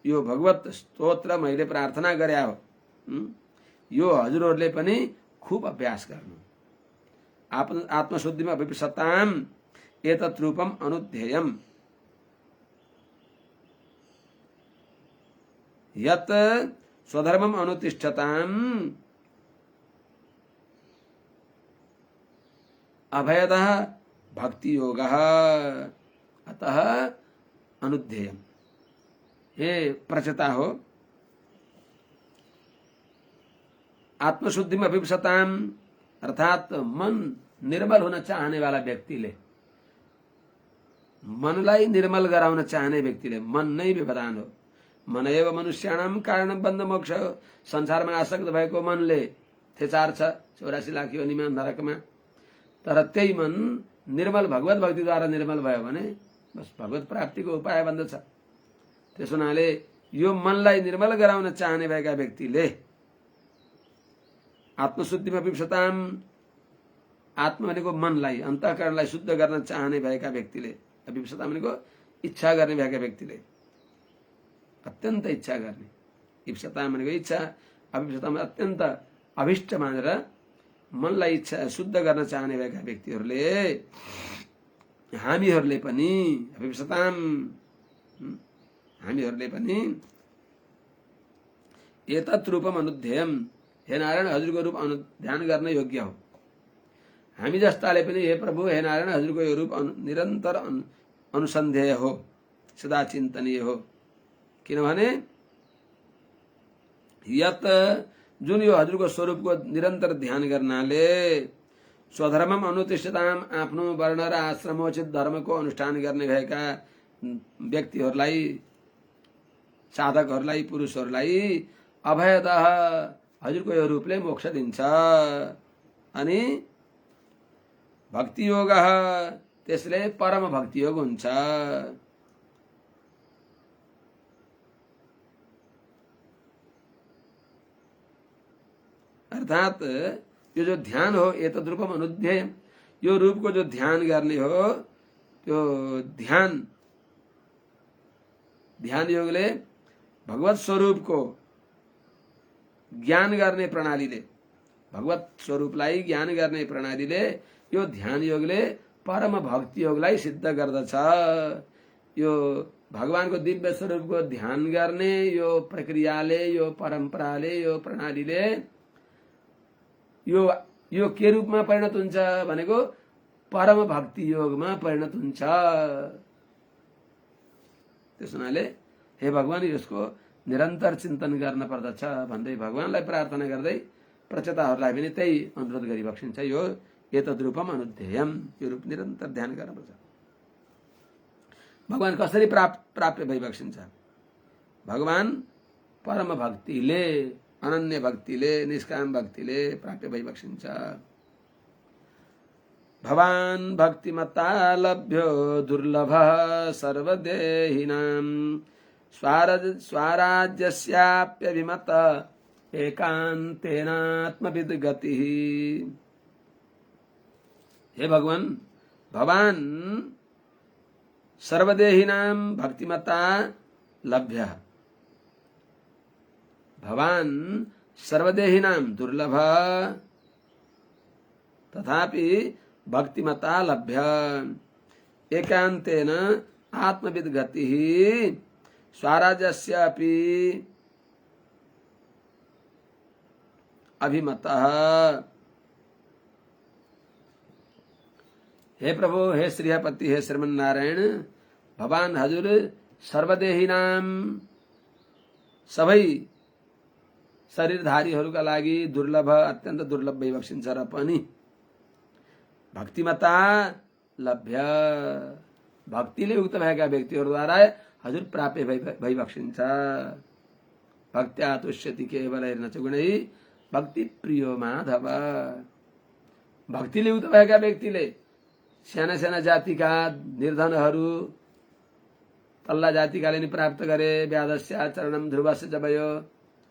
यो भगवत स्तोत्र मैले प्रार्थना गरे हो, यो हजुरहरूले पनि खूब अभ्यास गर्नु। आत्मशुद्धिमा अभिप्सताम् एतत् रूपम अनुध्येयम् यत् स्वधर्मम अनुतिष्ठताम् अभयतः भक्ति योगः अतः अनुध्येयम्। हे प्रचेता हो, आत्मशुद्धि में अभिप्सताम अर्थात मन निर्मल होना चाहने वाला व्यक्तिले, मनलाई निर्मल गराउन चाहने व्यक्तिले, मन नै व्यवधान हो। मन एव मनुष्याणाम कारण बन्ध मोक्ष हो। संसारमा आसक्त भएको मनले थेचार छ 84 लाख योनिमा नरकमा, तर त्यही मन निर्मल भगवत भक्तिद्वारा निर्मल भयो भने बस भगवत प्राप्तिको उपाय बन्दछ। त्यसो हुनाले यो मनलाई निर्मल गराउन चाहने भएका व्यक्तिले आत्मशुद्धिमा विपसताम, आत्मा भनेको मनलाई, अन्तःकरणलाई शुद्ध गर्न चाहने भएका व्यक्तिले, विपसताम भनेको इच्छा गर्ने भएका व्यक्तिले, अत्यन्त इच्छा गर्ने, विपसताम भनेको इच्छा, अविपसताम अत्यन्त अभिष्ट मानेर मनलाई इच्छा शुद्ध गर्न चाहने भएका व्यक्तिहरूले, हामीहरूले पनि विपसताम, हामीहरूले पनि एतत् रूपम अनुध्येयम्, हे नारायण हजुरको रूप ध्यान गर्न योग्य हो। हामी जस्ताले पनि हे प्रभु, हे नारायण हजुरको यो रूप निरन्तर अनुसन्धेय हो, सदा चिन्तनीय हो। किनभने यत जुन यो हजुरको स्वरूपको निरन्तर ध्यान गर्नाले स्वधर्मम अनुतिष्ठताम, आफ्नो वर्ण र आश्रमोचित धर्मको अनुष्ठान गर्ने भएका व्यक्तिहरूलाई, साधकहरूलाई, पुरुषहरूलाई अभयतः हजुरको यो रूपले मोक्ष दिन्छ। अनि भक्ति योग, त्यसले परम भक्ति योग हुन्छ। अर्थात यो जो ध्यान हो, एतद् रूपम अनुध्येयम्, यो रूपको जो ध्यान गर्ने हो, त्यो ध्यान योगले भगवत स्वरूपको ज्ञान गर्ने प्रणालीले, भगवत स्वरूपलाई ज्ञान गर्ने प्रणालीले, यो ध्यान योगले परम भक्ति योगलाई सिद्ध गर्दछ। यो भगवानको दिव्य स्वरूपको ध्यान गर्ने यो प्रक्रियाले, यो परम्पराले, यो प्रणालीले यो के रूपमा परिणत हुन्छ भनेको परम भक्ति योगमा परिणत हुन्छ। त्यस हुनाले हे भगवान, यसको निरन्तर चिन्तन गर्न पर्दछ भन्दै भगवानलाई प्रार्थना गर्दै प्रचेताहरूलाई पनि त्यही अनुरोध गरिबक्सिन्छ। यो एतद् रूपम अनुध्येयम्, यो रूप निरन्तर ध्यान गर्नुपर्छ। भगवान कसरी प्राप्य भइबक्सिन्छ? भगवान परम भक्तिले, अनन्य भक्तिले, निष्काम भक्तिले प्राप्य भइबक्सिन्छ। भवान भक्तिमता लभ्यो दुर्लभ सर्वदेहिनां, स्वाराज्यस्याप्यभिमत एकान्तेनात्मविद् गतिः। हे भगवान, भवान सर्वदेहिनां भक्तिमता लभ्यः, भवान सर्वदेहिनां दुर्लभ तथापि भक्तिमता लभ्य, एकान्तेन आत्मविद् गतिः स्वराज्यस्यापि अभिमतः। हे प्रभु, हे श्रीहपति, हे श्रीमन नारायण, भगवान हजुर सर्वदेहिनाम, सबै शरीरधारीहरूका लागि दुर्लभ, अत्यन्त दुर्लभ भइबक्सिन्छ र पनि भक्तिमता लभ्य, भक्तिले युक्त भएका व्यक्तिहरूद्वारा हजुर प्राप्य भइबक्सिन्छ। भक्त्या तुष्यति केवलैर्न च गुणैः भक्ति प्रियो माधव। भक्तिले युक्त भएका व्यक्तिले साना साना जातिका निर्धनहरू तल्ला जातिकाले नि प्राप्त गरे व्याधस्य आचरणम ध्रुवस्य जबयो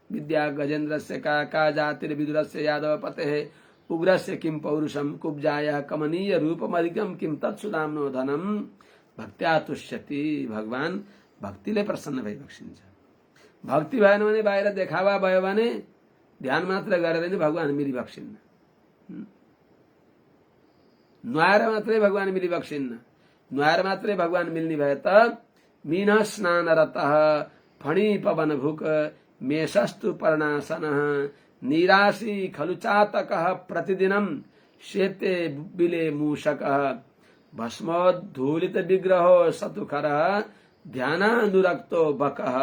विद्या गजेन्द्रस्य का जातिर्विदुरस्य यादव पते उग्रस्य किम पौरुषम कुब्जाया कमनीय रूपमधिकम किम तत्सुदाम्नो धनम भक्त्या तुष्यति। भगवान भक्तिले प्रसन्न भई बक्सिन्छ। भक्ति भएन भने बाहिर देखावा भयो भने ध्यान मात्र गरेर नि भगवान मिली बक्सिन्न। नुहाएर मात्रै भगवान मिली बक्सिन्न। नुहाएर मात्रै भगवान मिल्ने भए त मीन स्नान रतः फणी पवन भुक मेषस्तु पर्णासनः निराशी खलु चातकः प्रतिदिनं शेते बिले मूषकः भस्मोद्धूलित विग्रहो सतुखरः ध्यानानुरक्तो बकः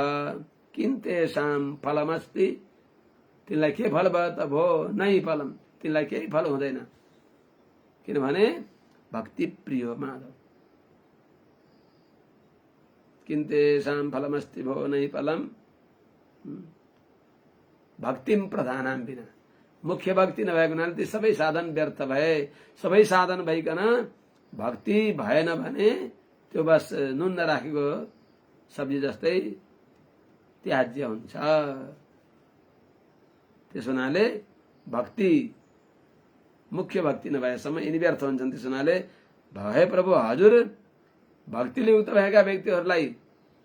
किन्तेषां फलमस्ति। तिनलाई के फल भयो त भो नै फलम। तिनलाई केही फल हुँदैन किनभने भक्ति प्रिय माधव। किन्तेषां फलमस्ति भो नै फलम भक्तिम प्रधानाम बिना। मुख्य भक्ति नभएको हुनाले ती सबै साधन व्यर्थ भए। सबै साधन भइकन भक्ति भएन भने त्यो बस नुन नराखेको सब्जी जस्तै त्याज्य हुन्छ। त्यस हुनाले भक्ति मुख्य भक्ति नभएसम्म यिनी व्यर्थ हुन्छन्। त्यस हुनाले हे प्रभु हजुर भक्तिले युक्त भएका व्यक्तिहरूलाई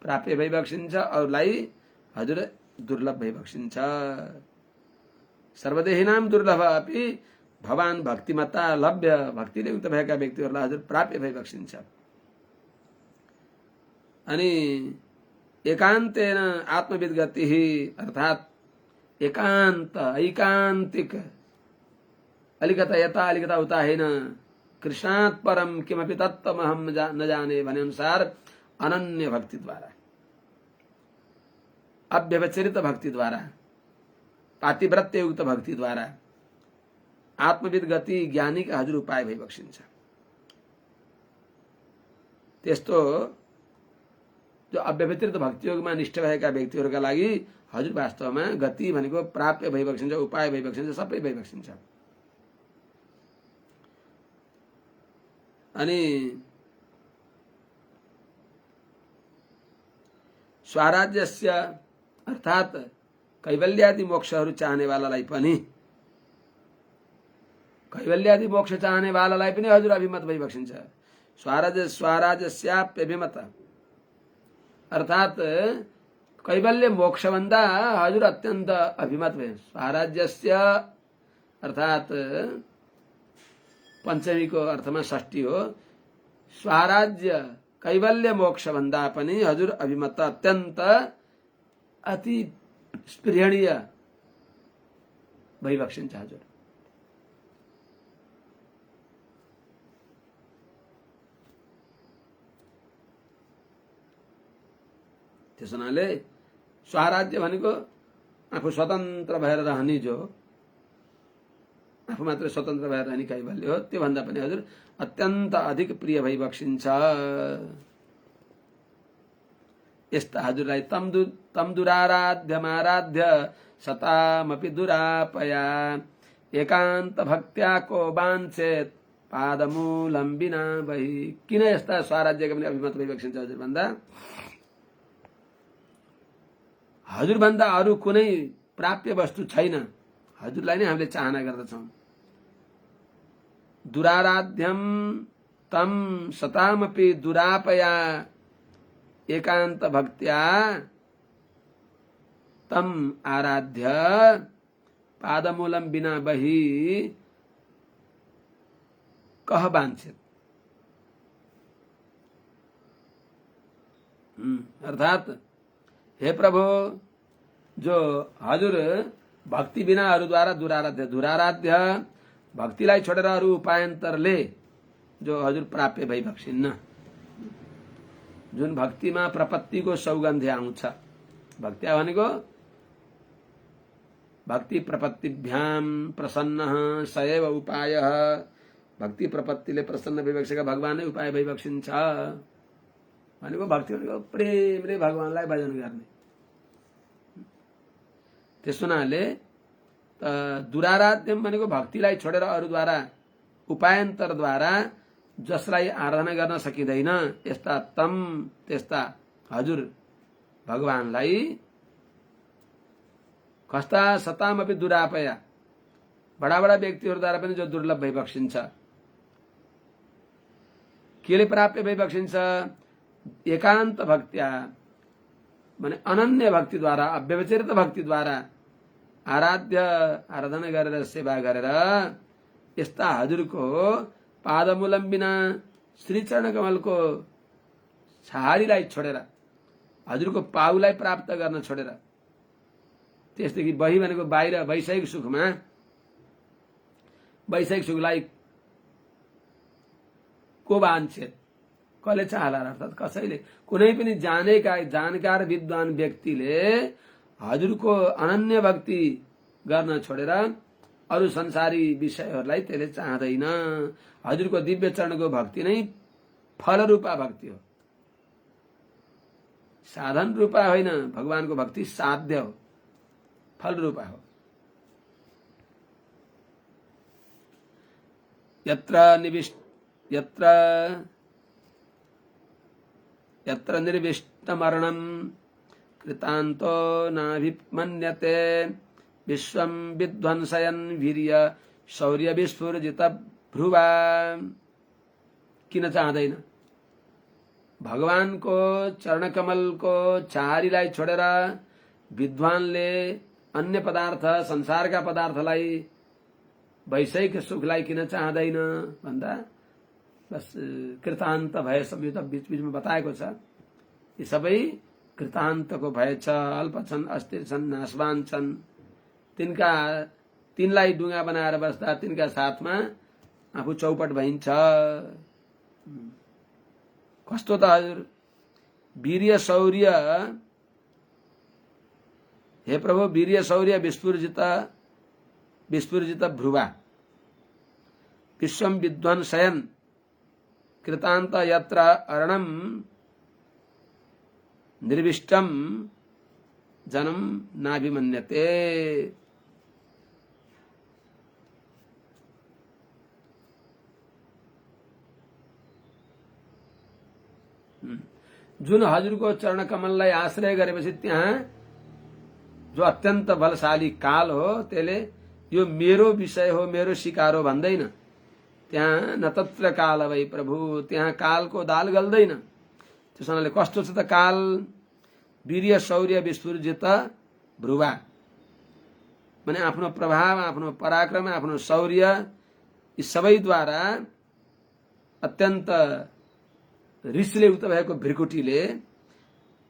प्राप्य भई बक्सिन्छ, अरूलाई हजुर दुर्लभ भई बक्सिन्छ। सर्वदेहिनाम दुर्लभ अपि भवान भक्तिमता लभ्य। भक्तिले युक्त भएका व्यक्तिहरूलाई हजुर प्राप्य भई बक्सिन्छ। अनि एकान्तेन आत्मविद गति अर्थात एकान्त ऐकान्तिक अलिकता यता अलिकता उता होइन कृष्णात् परम किमपि तत्त्वमहम न जाने भने अनुसार अनन्य भक्ति द्वारा अव्यवचरित भक्ति द्वारा पातिव्रत्य युक्त भक्ति द्वारा आत्मविद गति ज्ञानीका हजुर उपाय भई बक्सिन्छ। त्यस्तो जो अव्यवचरित भक्तियोगमा निष्ठ भएका व्यक्तिहरूका लागि हजुर वास्तवमा गति भनेको प्राप्य भई बक्सिन्छ, उपाय भई बक्सिन्छ, सबै भई बक्सिन्छ। अनि स्वराज्यस्य अर्थात कैवल्यादि मोक्षहरू चाहनेवालालाई पनि कैवल्यादि मोक्ष चाहनेवालालाई पनि हजुर अभिमत भई बक्सिन्छ। स्वराज्यस्याप्यभिमत अर्थात कैवल्य मोक्ष भन्दा हजुर अत्यन्त अभिमत भए। स्वराज्यस्य अर्थात पञ्चमीको अर्थमा षष्ठी हो। स्वराज्य कैवल्य मोक्ष भन्दा पनि हजुर अभिमत अत्यन्त अति स्पृहणीय भई बक्सिन्छ हजुर। त्यस हुनाले स्वराज्य भनेको आफू स्वतन्त्र भएर रहने, जो आफू मात्र स्वतन्त्र भएर रहने कैवल्य हो। त्यो भन्दा पनि हजुर अत्यन्त अधिक प्रिय भई बक्सिन्छ। यस्ता हजुरलाई तम दुराराध्यमाराध्य सतामपि दुरापया एकान्त भक्त्या को वाञ्छेत पादमूलं विना बहि। किन यस्ता स्वराज्यका पनि अभिमत भई बक्सिन्छ हजुर भन्दा हजुर भन्दा अरू कुनै प्राप्य वस्तु छैन, हजुरलाई नै हामीले चाहना गर्दछौं। दुराराध्यम तम सतामपि दुरापया एकान्त भक्त्या तम आराध्य पादमूलम बिना बहि कह वांछित। अर्थात हे प्रभु जो हजुर भक्ति बिना अरूद्वारा दुराराध्य भक्तिलाई छोडेर अरू उपायन्तरले जो हजुर प्राप्य भई बक्सिन्न। जुन भक्तिमा प्रपत्तिको सौगन्धि आउँछ, भक्त्या भनेको भक्ति प्रपत्तिभ्याम प्रसन्नः सएव उपायः। भक्ति प्रपत्तिले प्रसन्न भई बक्सेका भगवानै उपाय भई बक्सिन्छ भनेको भक्ति भनेको प्रेमले भगवानलाई भजन गर्ने। त्यस हुनाले दुराराध्यम भनेको भक्तिलाई छोडेर अरूद्वारा उपायन्तरद्वारा जसलाई आराधना गर्न सकिँदैन, यस्ता तम त्यस्ता हजुर भगवानलाई कस्ता सतामपि दुरापया बडा बडा व्यक्तिहरूद्वारा पनि जो दुर्लभ भइबक्सिन्छ। केले प्राप्य भइबक्सिन्छ? एकान्त भक्त्या माने अनन्य भक्तिद्वारा, अव्यवचरित भक्तिद्वारा आराधना गरेर सेवा गरेर यस्ता हजुरको पादमुलम्बिना श्री चरण कमलको छहारीलाई छोडेर, हजुरको पाउलाई प्राप्त गर्न छोडेर, त्यसदेखि बही भनेको बाहिर वैषयिक सुखमा, वैषयिक सुखलाई को वाञ्छेत, कसले चाहला? अर्थात् कसैले, कुनै पनि जानकार विद्वान व्यक्तिले हजुरको अनन्य भक्ति गर्न छोडेर अरू संसारी विषयहरूलाई त्यसले चाहँदैन। हजुरको दिव्य चरणको भक्ति नै फलरूपा भक्ति हो, साधन रूपा होइन। भगवानको भक्ति साध्य हो, फल रूपा हो। यत्र निर्विष्टमरणं कृतान्तो नाभिमन्यते विश्वं विध्वंसयन् वीर्य शौर्य विस्फुर्जित भ्रुवा। किन चाहँदैन? भगवानको चरणकमलको चारीलाई छोडेर विद्वानले अन्य पदार्थ, संसारका पदार्थलाई, वैषयिक सुखलाई किन चाहँदैन भन्दा बस कृतान्त भए संयुक्त बीच-बीचमा बताएको छ। यी सबै कृतान्तको भय छ, अल्प छन्, अस्थिर छन्, नाशवान छन्। तिनलाई डुङ्गा बनाएर बस्दा तिनका साथमा आफू चौपट भइन्छ। कस्तो त हजुर? वीर्य शौर्य, हे प्रभु, वीर्य शौर्य विस्फुर्जित भ्रुवा विश्वम विध्वंसयन् कृतान्त यत्र अरणं निर्विष्टम जनम नाभिमन्यते। जुन हजुरको चरण कमललाई आश्रय गरेपछि त्यहाँ जो अत्यन्त बलशाली काल हो, त्यसले यो मेरो विषय हो, मेरो शिकार हो भन्दैन। त्यहाँ न तत्र काल भई प्रभु, त्यहाँ कालको दाल गल्दैन। त्यस हुनाले कस्तो छ त काल? वीर्य शौर्य विस्फुर्जित भ्रुवा, माने आफ्नो प्रभाव, आफ्नो पराक्रम, आफ्नो शौर्य यी सबैद्वारा अत्यन्त रिसले उक्त भएको भ्रिकुटीले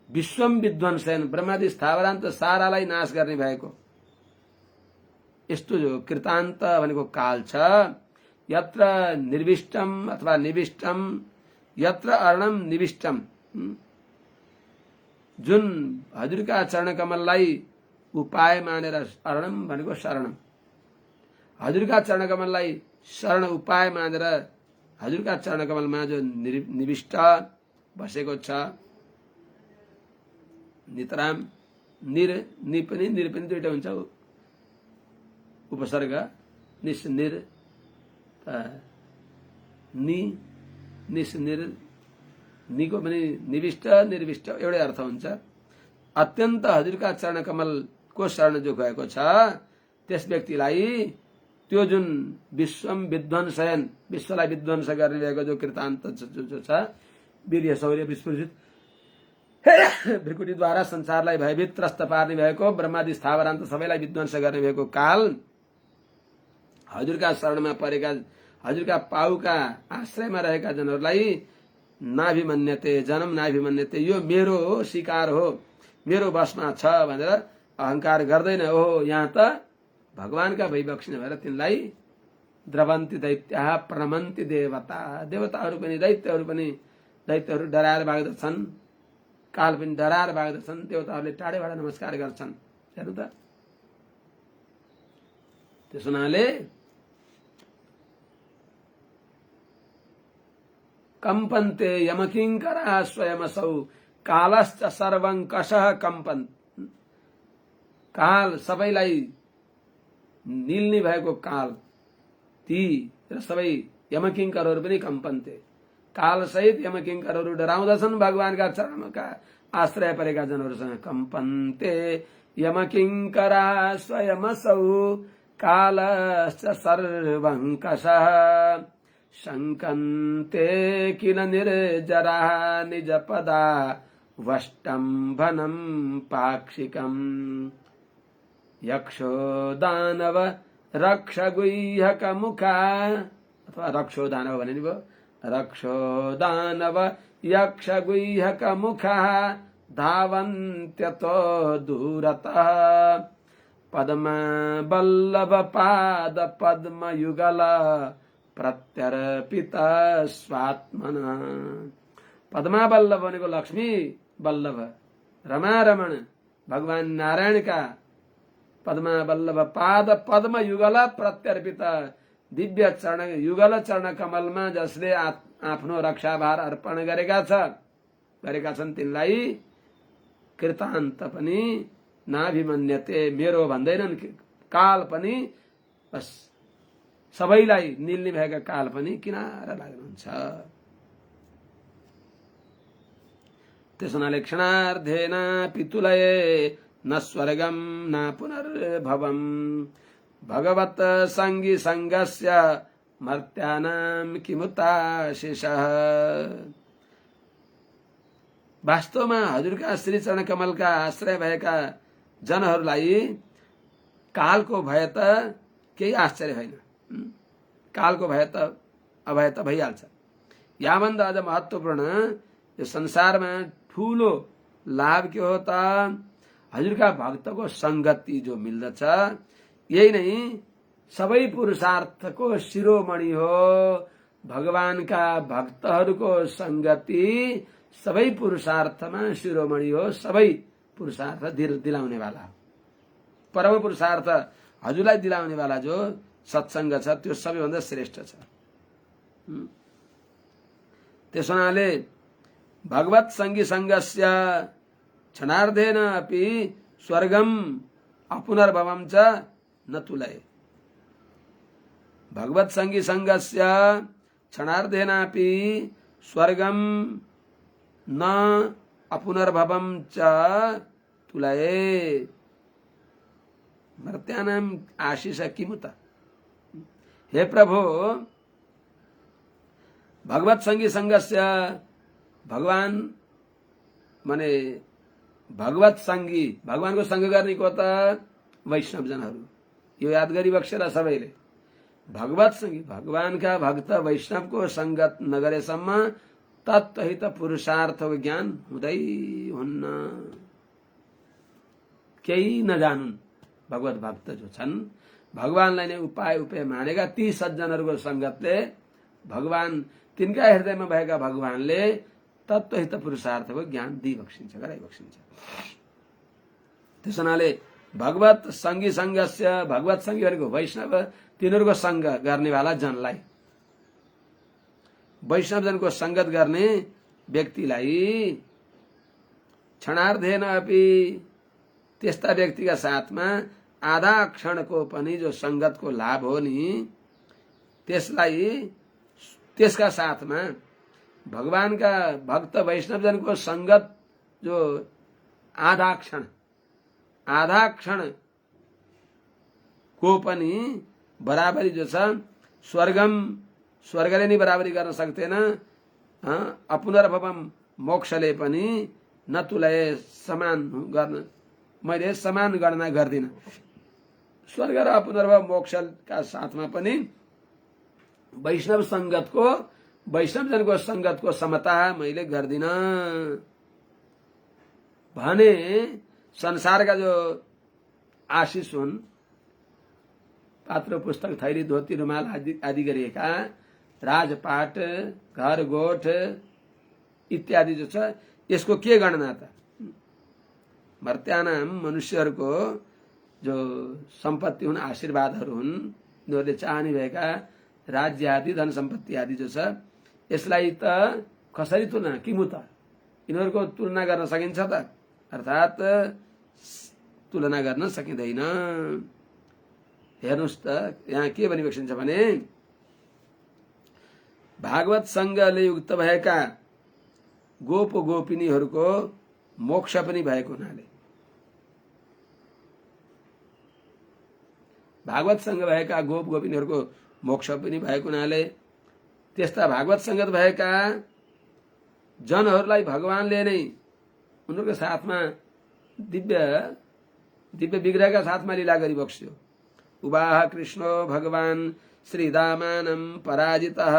विश्वम विध्वंसन, ब्रह्मादि स्थावरान्त सारालाई नाश गर्ने भएको यस्तो जो कृतान्त भनेको काल छ। यत्र निर्विष्टम अथवा निविष्टम, यत्र अरणम निविष्टम, जुन हजुरका चरण कमललाई उपाय मानेर, अरणम भनेको शरणम, हजुरका चरण कमललाई शरण उपाय मानेर हजुरका चरण कमलमा जो निविष्ट बसेको छ, नितराम, नि पनि दुईटा हुन्छ, उपसर्ग निस निर, निको पनि निविष्ट निर्विष्ट एउटै अर्थ हुन्छ। अत्यन्त हजुरका चरण कमलको शरण जो गएको छ त्यस व्यक्तिलाई त्यो जुन विश्वम विध्वंसयन, विश्वलाई विध्वंस गर्ने भएको जो कृतान्त जो छ, वीर्य शौर्य विस्फुर्जित भ्रिकुटीद्वारा संसारलाई भयभीत त्रस्त पार्ने भएको, ब्रह्मादि स्थावरान्त सबैलाई विध्वंस गर्ने भएको काल हजुरका शरणमा परेका, हजुरका पाउका आश्रयमा रहेका जनहरूलाई नाभिमन्यते, जन्म नाभिमन्यते, यो मेरो शिकार हो, मेरो बसमा छ भनेर अहंकार गर्दैन। ओहो, यहाँ त भगवानका भइबक्सिने भएर तिनलाई द्रवन्ति दैत्याः प्रणमन्ति देवता, देवताहरू पनि दैत्यहरू डराएर भाग्दछन्, काल पनि डराएर भाग्दछन्, देवताहरूले टाढेबाट नमस्कार गर्छन्। हेर्नु त, त्यस हुनाले कम्पन्ते यमकिङ्कराः स्वयमसौ कालश्च सर्वङ्कषः कम्पन्। काल, सबैलाई निल्ने भएको काल, ती र सबै यमकिङ्करहरू पनि कम्पन्ते, काल सहित यमकिङ्करहरू डराउँदछन् भगवानका चरणका आश्रय परेका जनहरूसँग कम्पन्ते यमकिङ्करा स्वयमसौ कालश्च सर्वङ्कषः शङ्कन्ते किल निर्जराः निजपदा वष्टम्भनं पाक्षिकम् यक्षो दानव रक्षगुह्यकमुखा अथवा रक्षो दानव भने नि भयो रक्षो दानव यक्षगुह्यकमुखः धावन्त्यतो दूरतः पद्मा वल्लभ पाद पद्मयुगल प्रत्यर्पित स्वात्मना पद्मा वल्लभ भनेको लक्ष्मी वल्लभ रमारमण भगवान नारायणका पद्मा वल्लभ पाद पद्म युगल प्रत्यर्पित दिव्य चरण युगल चरण कमलमा जसले आफ्नो रक्षाभार अर्पण गरेका छन् तिनलाई कृतान्त पनि नाभिमन्यते मेरो भन्दैनन् काल पनि बस सबैलाई निल्ने भएका काल पनि किनारा लाग्नुहुन्छ त्यस हुनाले क्षणार्धेन पितुलये न स्वर्गम न पुनर्भवम भगवत संगी संगस्य मर्त्यानाम किमुताशिषः वास्तवमा हजुरका श्री चरण कमलका आश्रय भएका जनहरूलाई कालको भय त केही आश्चर्य होइन कालको भय त अभय त भइहाल्छ याभन्दा अझ महत्त्वपूर्ण यो संसारमा ठूलो लाभ के हो त हजुरका भक्तको संगति जो मिल्दछ यही नै सबै पुरुषार्थको शिरोमणि हो भगवानका भक्तहरूको संगति सबै पुरुषार्थमा शिरोमणि हो सबै पुरुषार्थ दिलाउने वाला परम पुरुषार्थ हजुरलाई दिलाउने वाला जो सत्संग छ त्यो सबैभन्दा श्रेष्ठ छ त्यसो हुनाले भगवत संगी संगस्य क्षणार्धेन अपि स्वर्गम अपुनर्भवम च न तुलये भगवत संगी संगस्य क्षणार्धेन अपि स्वर्गम न अपुनर्भवम च तुलये मर्त्यानाम आशिष किमुत हे प्रभु भगवत संगी संगस्य भगवान माने भगवत संगी भगवानको संग गर्ने को त वैष्णव जनहरू यो याद गरी बक्सेला सबैले भगवत संगी भगवानका भक्त वैष्णवको संगत नगरेसम्म तत्त्वहित पुरुषार्थको ज्ञान हुँदै हुन्न केही नजानुन् भगवत भक्त जो छन् भगवानलाई नै उपाय मानेका ती सज्जनहरूको संगतले भगवान तिनका हृदयमा भएका भगवानले तत्त्वहित पुरुषार्थको ज्ञान दिइबक्सिन्छ गराइबक्सिन्छ त्यसो हुनाले भगवत संगी संगस्य भगवत संगी भनेको वैष्णव तिनीहरूको संग गर्नेवाला जनलाई वैष्णव जनको संगत गर्ने व्यक्तिलाई क्षणार्धेन अपि त्यस्ता व्यक्तिका साथमा आधा क्षणको पनि जो संगतको लाभ हो नि त्यसलाई त्यसका साथमा भगवानका भक्त वैष्णव जनको संगत जो आधा क्षण को पनि बराबरी जो छ स्वर्गले नि बराबरी गर्न सक्दैन अपुनर्भवम मोक्षले पनि नतुलय समान गर्न मैले समान गणना गर्दिन स्वर्ग र अपुनर्भव मोक्षका साथमा पनि वैष्णव जनको संगतको समता मैले गर्दिन भने संसारका जो आशिष हुन् पात्र पुस्तक थैली धोती रुमाल आदि गरिएका राजपाट घर गोठ इत्यादि जो छ यसको के गणना त मर्त्यानाम मनुष्यहरूको जो सम्पत्ति हुन् आशीर्वादहरू हुन् यिनीहरूले चाहने भएका राज्य आदि धन सम्पत्ति आदि जो छ यसलाई त कसरी तुलना किमु त यिनीहरूको तुलना गर्न सकिन्छ त अर्थात् तुलना गर्न सकिँदैन हेर्नुस् त यहाँ के भनिबक्सिन्छ भने भागवत संगले युक्त भएका गोप गोपिनीहरूको मोक्ष पनि भएको हुनाले, भागवतसँग भएका गोप गोपिनीहरूको मोक्ष पनि भएको हुनाले, त्यस्ता भागवत संगत भएका जनहरूलाई भगवानले नै उनीहरूको साथमा दिव्य विग्रहका साथमा लीला गरिबक्स्यो। उवाह कृष्णो भगवान श्रीदामानं पराजितः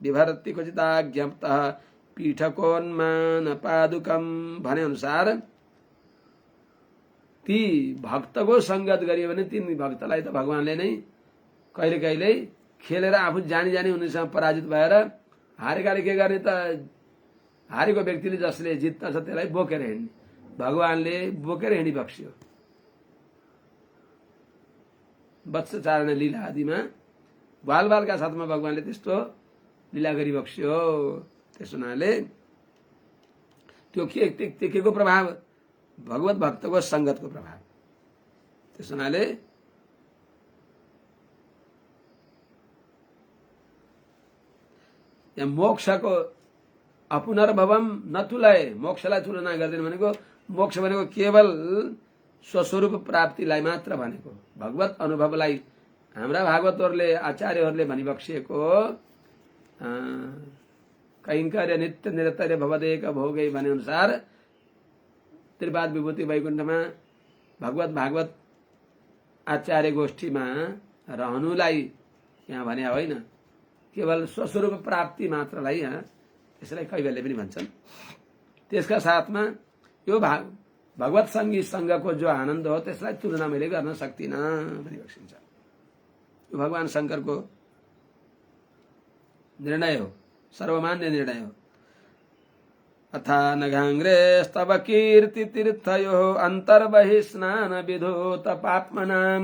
विभर्ति क्वचिदाज्ञप्तः पीठकोन्मान पादुकम भने अनुसार ती भक्तको संगत गरियो भने ती भक्तलाई त भगवानले नै कहिले कहिले खेलेर आफू जानी जानी उनीसँग पराजित भएर हारेकाले के गर्ने त हारेको व्यक्तिले जसले जित्छ त्यसलाई बोकेर हिँड्ने, भगवानले बोकेर हिँडिबक्स्यो। वत्स चारण लीला आदिमा बालबालका साथमा भगवानले त्यस्तो लीला गरिबक्स्यो। त्यस हुनाले त्यो के को प्रभाव? भगवत भक्तको संगतको प्रभाव। त्यस हुनाले यहाँ मोक्षको अपुनर्भवम नतुलय, मोक्षलाई तुलना गर्दैन भनेको मोक्ष भनेको केवल स्वस्वरूप प्राप्तिलाई मात्र भनेको, भगवत अनुभवलाई हाम्रा भागवतहरूले आचार्यहरूले भनिबक्सिएको कैंकर्य नित्य निरतर्य भवदेक भोगै भने अनुसार त्रिपाद विभूति वैकुण्ठमा भागवत आचार्य गोष्ठीमा रहनुलाई यहाँ भने होइन, केवल स्वस्वरूप प्राप्ति मात्रलाई यहाँ त्यसलाई कैवल्य पनि भन्छन्। त्यसका साथमा यो भगवत सङ्गी सङ्घको जो आनन्द हो त्यसलाई तुलना मैले गर्न सक्दिनँ भनी बक्सिन्छ। यो भगवान शङ्करको निर्णय हो, सर्वमान्य निर्णय हो। अथा नघाङ्ग्रे स्तव कीर्ति तीर्थयो अन्तर्बहि स्नान विधूत पाप्मनां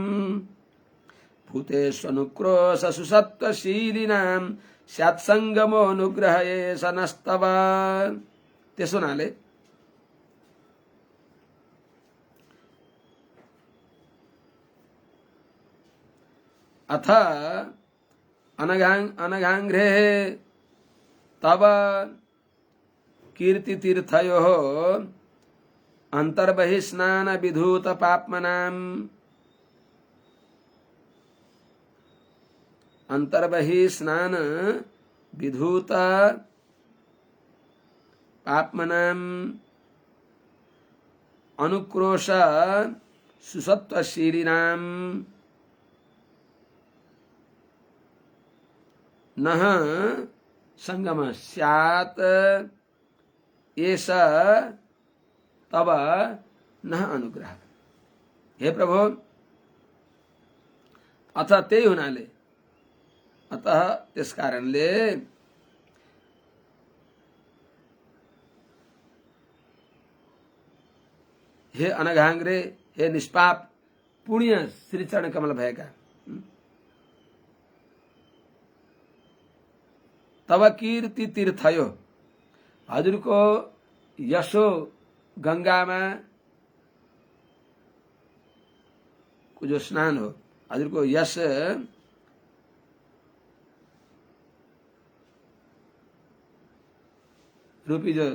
भूतेष्वनुक्रोश सुसत्वशीलिनां स्यात्सङ्गमोऽनुग्रह एष नस्तव। त्यसो हुनाले अथ अनघाङ्घ्रे तव कीर्ति तीर्थयो अन्तर्बहि स्नान विधूत पाप्मनां अंतर्बहि स्नान विधूत पाप्मनां अनुक्रोश सुसत्वशीलिनां नः संगम स्यात् एष तव नः अनुग्रह। हे प्रभु, अथ त्यही हुनाले, अतः त्यस कारणले हे अनघाङ्ग्रे, हे निष्पाप पुण्य श्री चरण कमल भएका, तव कीर्ति तीर्थयो, हजुरको यशो गंगामा को जो स्नान हो, हजुरको यश रूपी जो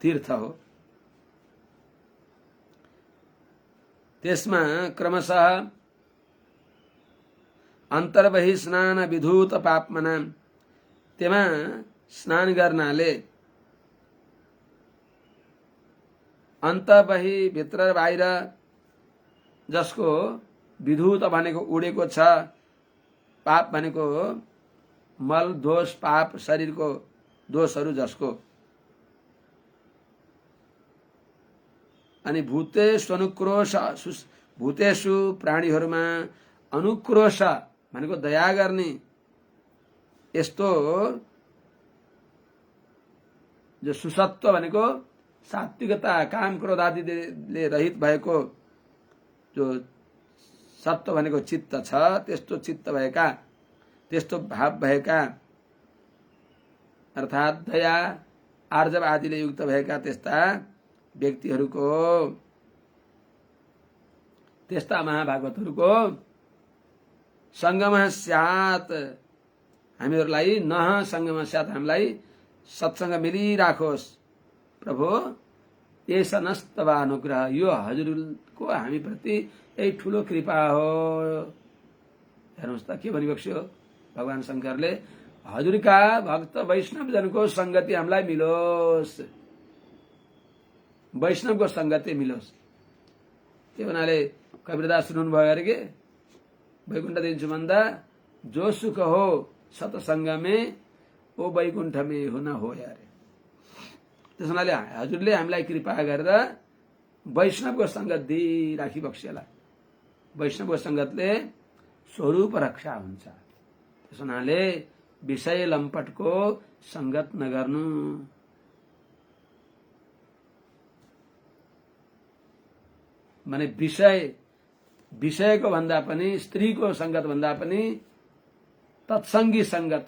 तीर्थ हो, त्यसमा क्रमशः अन्तर्बहि स्नान विधूत पाप्मनां, तेमा स्नान गर्नाले अन्तर्बहि भित्र बाहिर जसको विधूत भनेको उडेको छ, पाप भनेको मल दोष पाप शरीरको दोषहरू जसको, अनि भूतेषु अनुक्रोश, भूतेषु प्राणीहरूमा अनुक्रोश भनेको दया गर्ने, यस्तो जो सुसत्व भनेको सात्विकता काम क्रोध आदिले रहित भएको जो सत्व भनेको चित्त छ, त्यस्तो चित्त भएका, त्यस्तो भाव भएका अर्थात दया आर्जव आदिले युक्त भएका त्यस्ता व्यक्तिहरूको, त्यस्ता महाभागवतहरूको संगम स्यात्, हामीहरूलाई नह संगम स्यात्, हामीलाई सत्संग मिलिराखोस्। प्रभु, एसनस्तवा अनुग्रह, यो हजुरको हामीप्रति यही ठुलो कृपा हो। हेर्नुहोस् त के भनिबक्स्यो भगवान शङ्करले, हजुरका भक्त वैष्णवजनको संगति हामीलाई मिलोस्, वैष्णवको संगति मिलोस्। त्यो हुनाले कबीरदास सुन्नु भयो अरे के, वैकुण्ठ दिन्छु भन्दा जो सुख हो सत्संग में ओ वैकुण्ठ में हुन हो यारे। त्यस हुनाले हजुरले हामीलाई कृपा गरेर वैष्णवको संगत दिइराखी बक्सेला। वैष्णवको संगतले स्वरूप रक्षा हुन्छ। त्यस हुनाले विषय लम्पटको संगत नगर्नु। माने विषयको भन्दा पनि, स्त्रीको संगत भन्दा पनि तत्संगी संगत,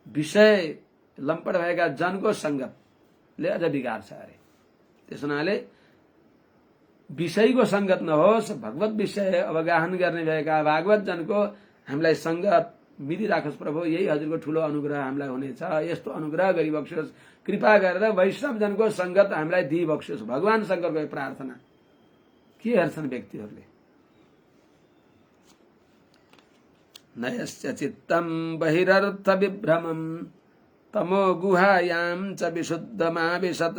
विषय लम्पट भएका जनको संगतले अझ बिगार्छ अरे। त्यस हुनाले विषयको संगत नहोस्, भगवत विषय अवगाहन गर्ने भएका भागवत जनको हामीलाई संगत मिलिराखोस् प्रभु। यही हजुरको ठुलो अनुग्रह हामीलाई हुनेछ। यस्तो अनुग्रह गरिबक्स्योस्, कृपा गरेर वैष्णव जनको संगत हामीलाई दिइबक्स्योस्। भगवान शङ्करको प्रार्थना के हेर्छन् व्यक्तिहरूले। नयस्य चित्तं बहिरर्थ विभ्रमं तमो गुहायां च विशुद्धमाविशत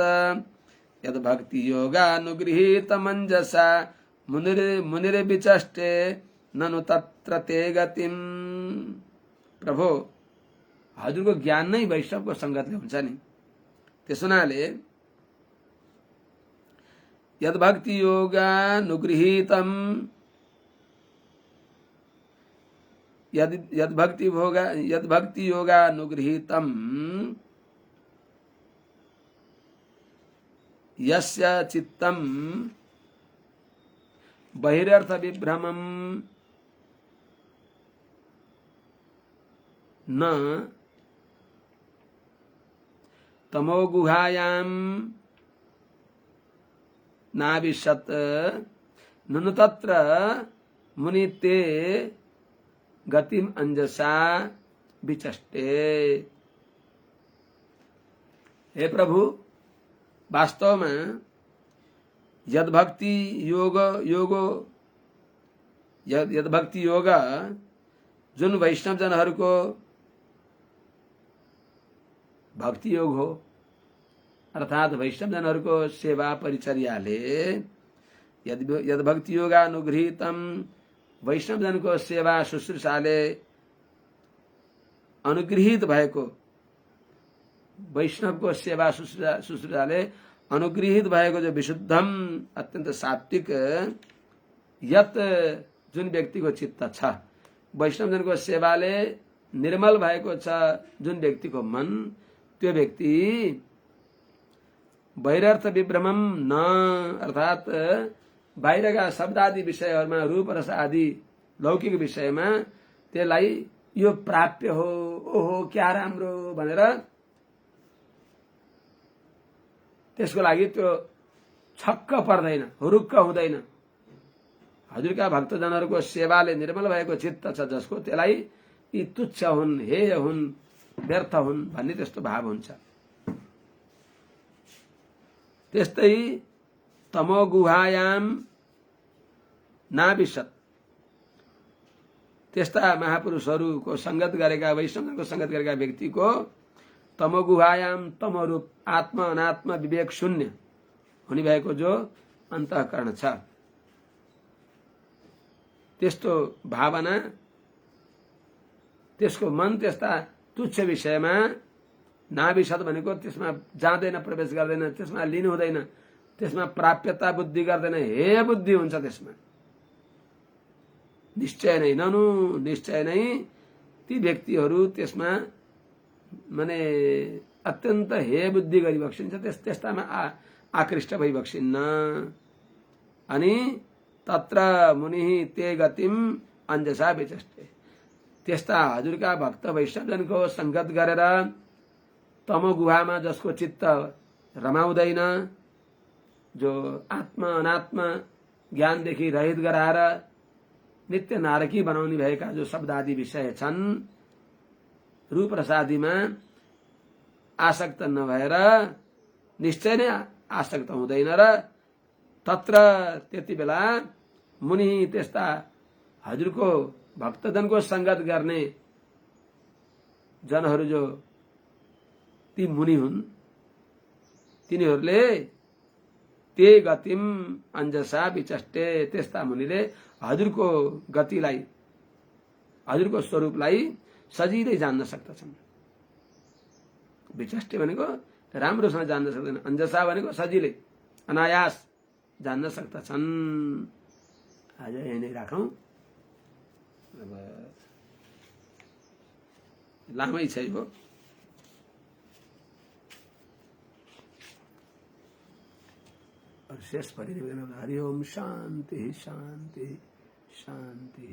यद्भक्ति योगानुगृहीत मंजसा मुनिर्विचष्टे ननु तत्र ते गतिम। प्रभु हजुरको ज्ञान नै वैष्णवको संगतले हुन्छ नि। त्यस हुनाले यद्भक्ति योगानुगृहीतम, यद्भक्ति योगानुगृहीतम यस्य चित्तं बहिरर्थ विभ्रमं न तमो गुहायां नाविशत ननु तत्र मुनिते गतिम अंजसा विचष्टे। हे प्रभु, वास्तव में यद्भक्ति योग जुन वैष्णव जनहरूको भक्ति योग हो, अर्थात वैष्णव जनहरूको सेवा परिचर्याले यद्भक्ति योगानुगृहीतम, वैष्णव जनको सेवा शुश्रूषाले अनुगृहित भएको, वैष्णवको सेवा शुश्रूषाले अनुगृहित भएको जो विशुद्धम अत्यन्त सात्विक यत जुन व्यक्तिको चित्त छ, वैष्णव जनको सेवाले निर्मल भएको छ जुन व्यक्तिको मन, त्यो व्यक्ति बहिरर्थ विभ्रमम न, अर्थात बाहिरका शब्द आदि विषयहरूमा, रूप रस आदि लौकिक विषयमा त्यसलाई यो प्राप्य हो, ओहो क्या राम्रो भनेर त्यसको लागि त्यो छक्क पर्दैन, हुरुक्क हुँदैन। हजुरका भक्तजनहरूको सेवाले निर्मल भएको चित्त छ जसको, त्यसलाई यी तुच्छ हुन्, हेय हुन्, व्यर्थ हुन् भन्ने त्यस्तो भाव हुन्छ। त्यस्तै तमो गुहायाम नाविशत, त्यस्ता महापुरुषहरूको संगत गरेका, वैष्णवको संगत गरेका व्यक्तिको तमो गुहायाम, तमो रूप आत्मा अनात्मा विवेक शून्य हुने भएको जो अन्तःकरण छ, त्यस्तो भावना, त्यसको मन त्यस्ता तुच्छ विषयमा नाविशत भनेको त्यसमा जाँदैन, प्रवेश गर्दैन, त्यसमा लिनु हुँदैन, त्यसमा प्राप्यता बुद्धि गर्दैन, हे बुद्धि हुन्छ त्यसमा। निश्चय नै, ननु निश्चय नै ती व्यक्तिहरू त्यसमा माने अत्यन्त हे बुद्धि गरिबक्सिन्छ, त्यस्तामा आकृष्ट भइबक्सिन्न। अनि तत्र मुनि ते गतिम अंजसा विचष्टे, त्यस्ता हजुरका भक्त वैष्णवजनको संगत गरेर तमो गुहामा जसको चित्त रमाउँदैन, जो आत्मा अनात्मा ज्ञानदेखि रहित गराएर नित्य नारकी बनाउने भएका जो शब्द आदि विषय छन्, रूप रसादिमा आसक्त नभएर निश्चय नै आसक्त हुँदैन र तत्र त्यति बेला मुनि त्यस्ता हजुरको भक्तजनको संगत गर्ने जनहरू जो ती मुनि हुन् तिनीहरूले ते गतिम अंजसा विचष्टे त्यस्ता मुनिले हजुरको गतिलाई हजुरको स्वरूपलाई सजिलै जान्न सक्दछन्। विचष्टे भनेको राम्रोसँग जान्न सक्दैन, अंजसा भनेको सजिलै अनायास जान्न सक्दछन्। आज यही नै राखौं, अब लामै छ यो। और शेष परिनिर्वाण हरि ओम शांति शांति शांति।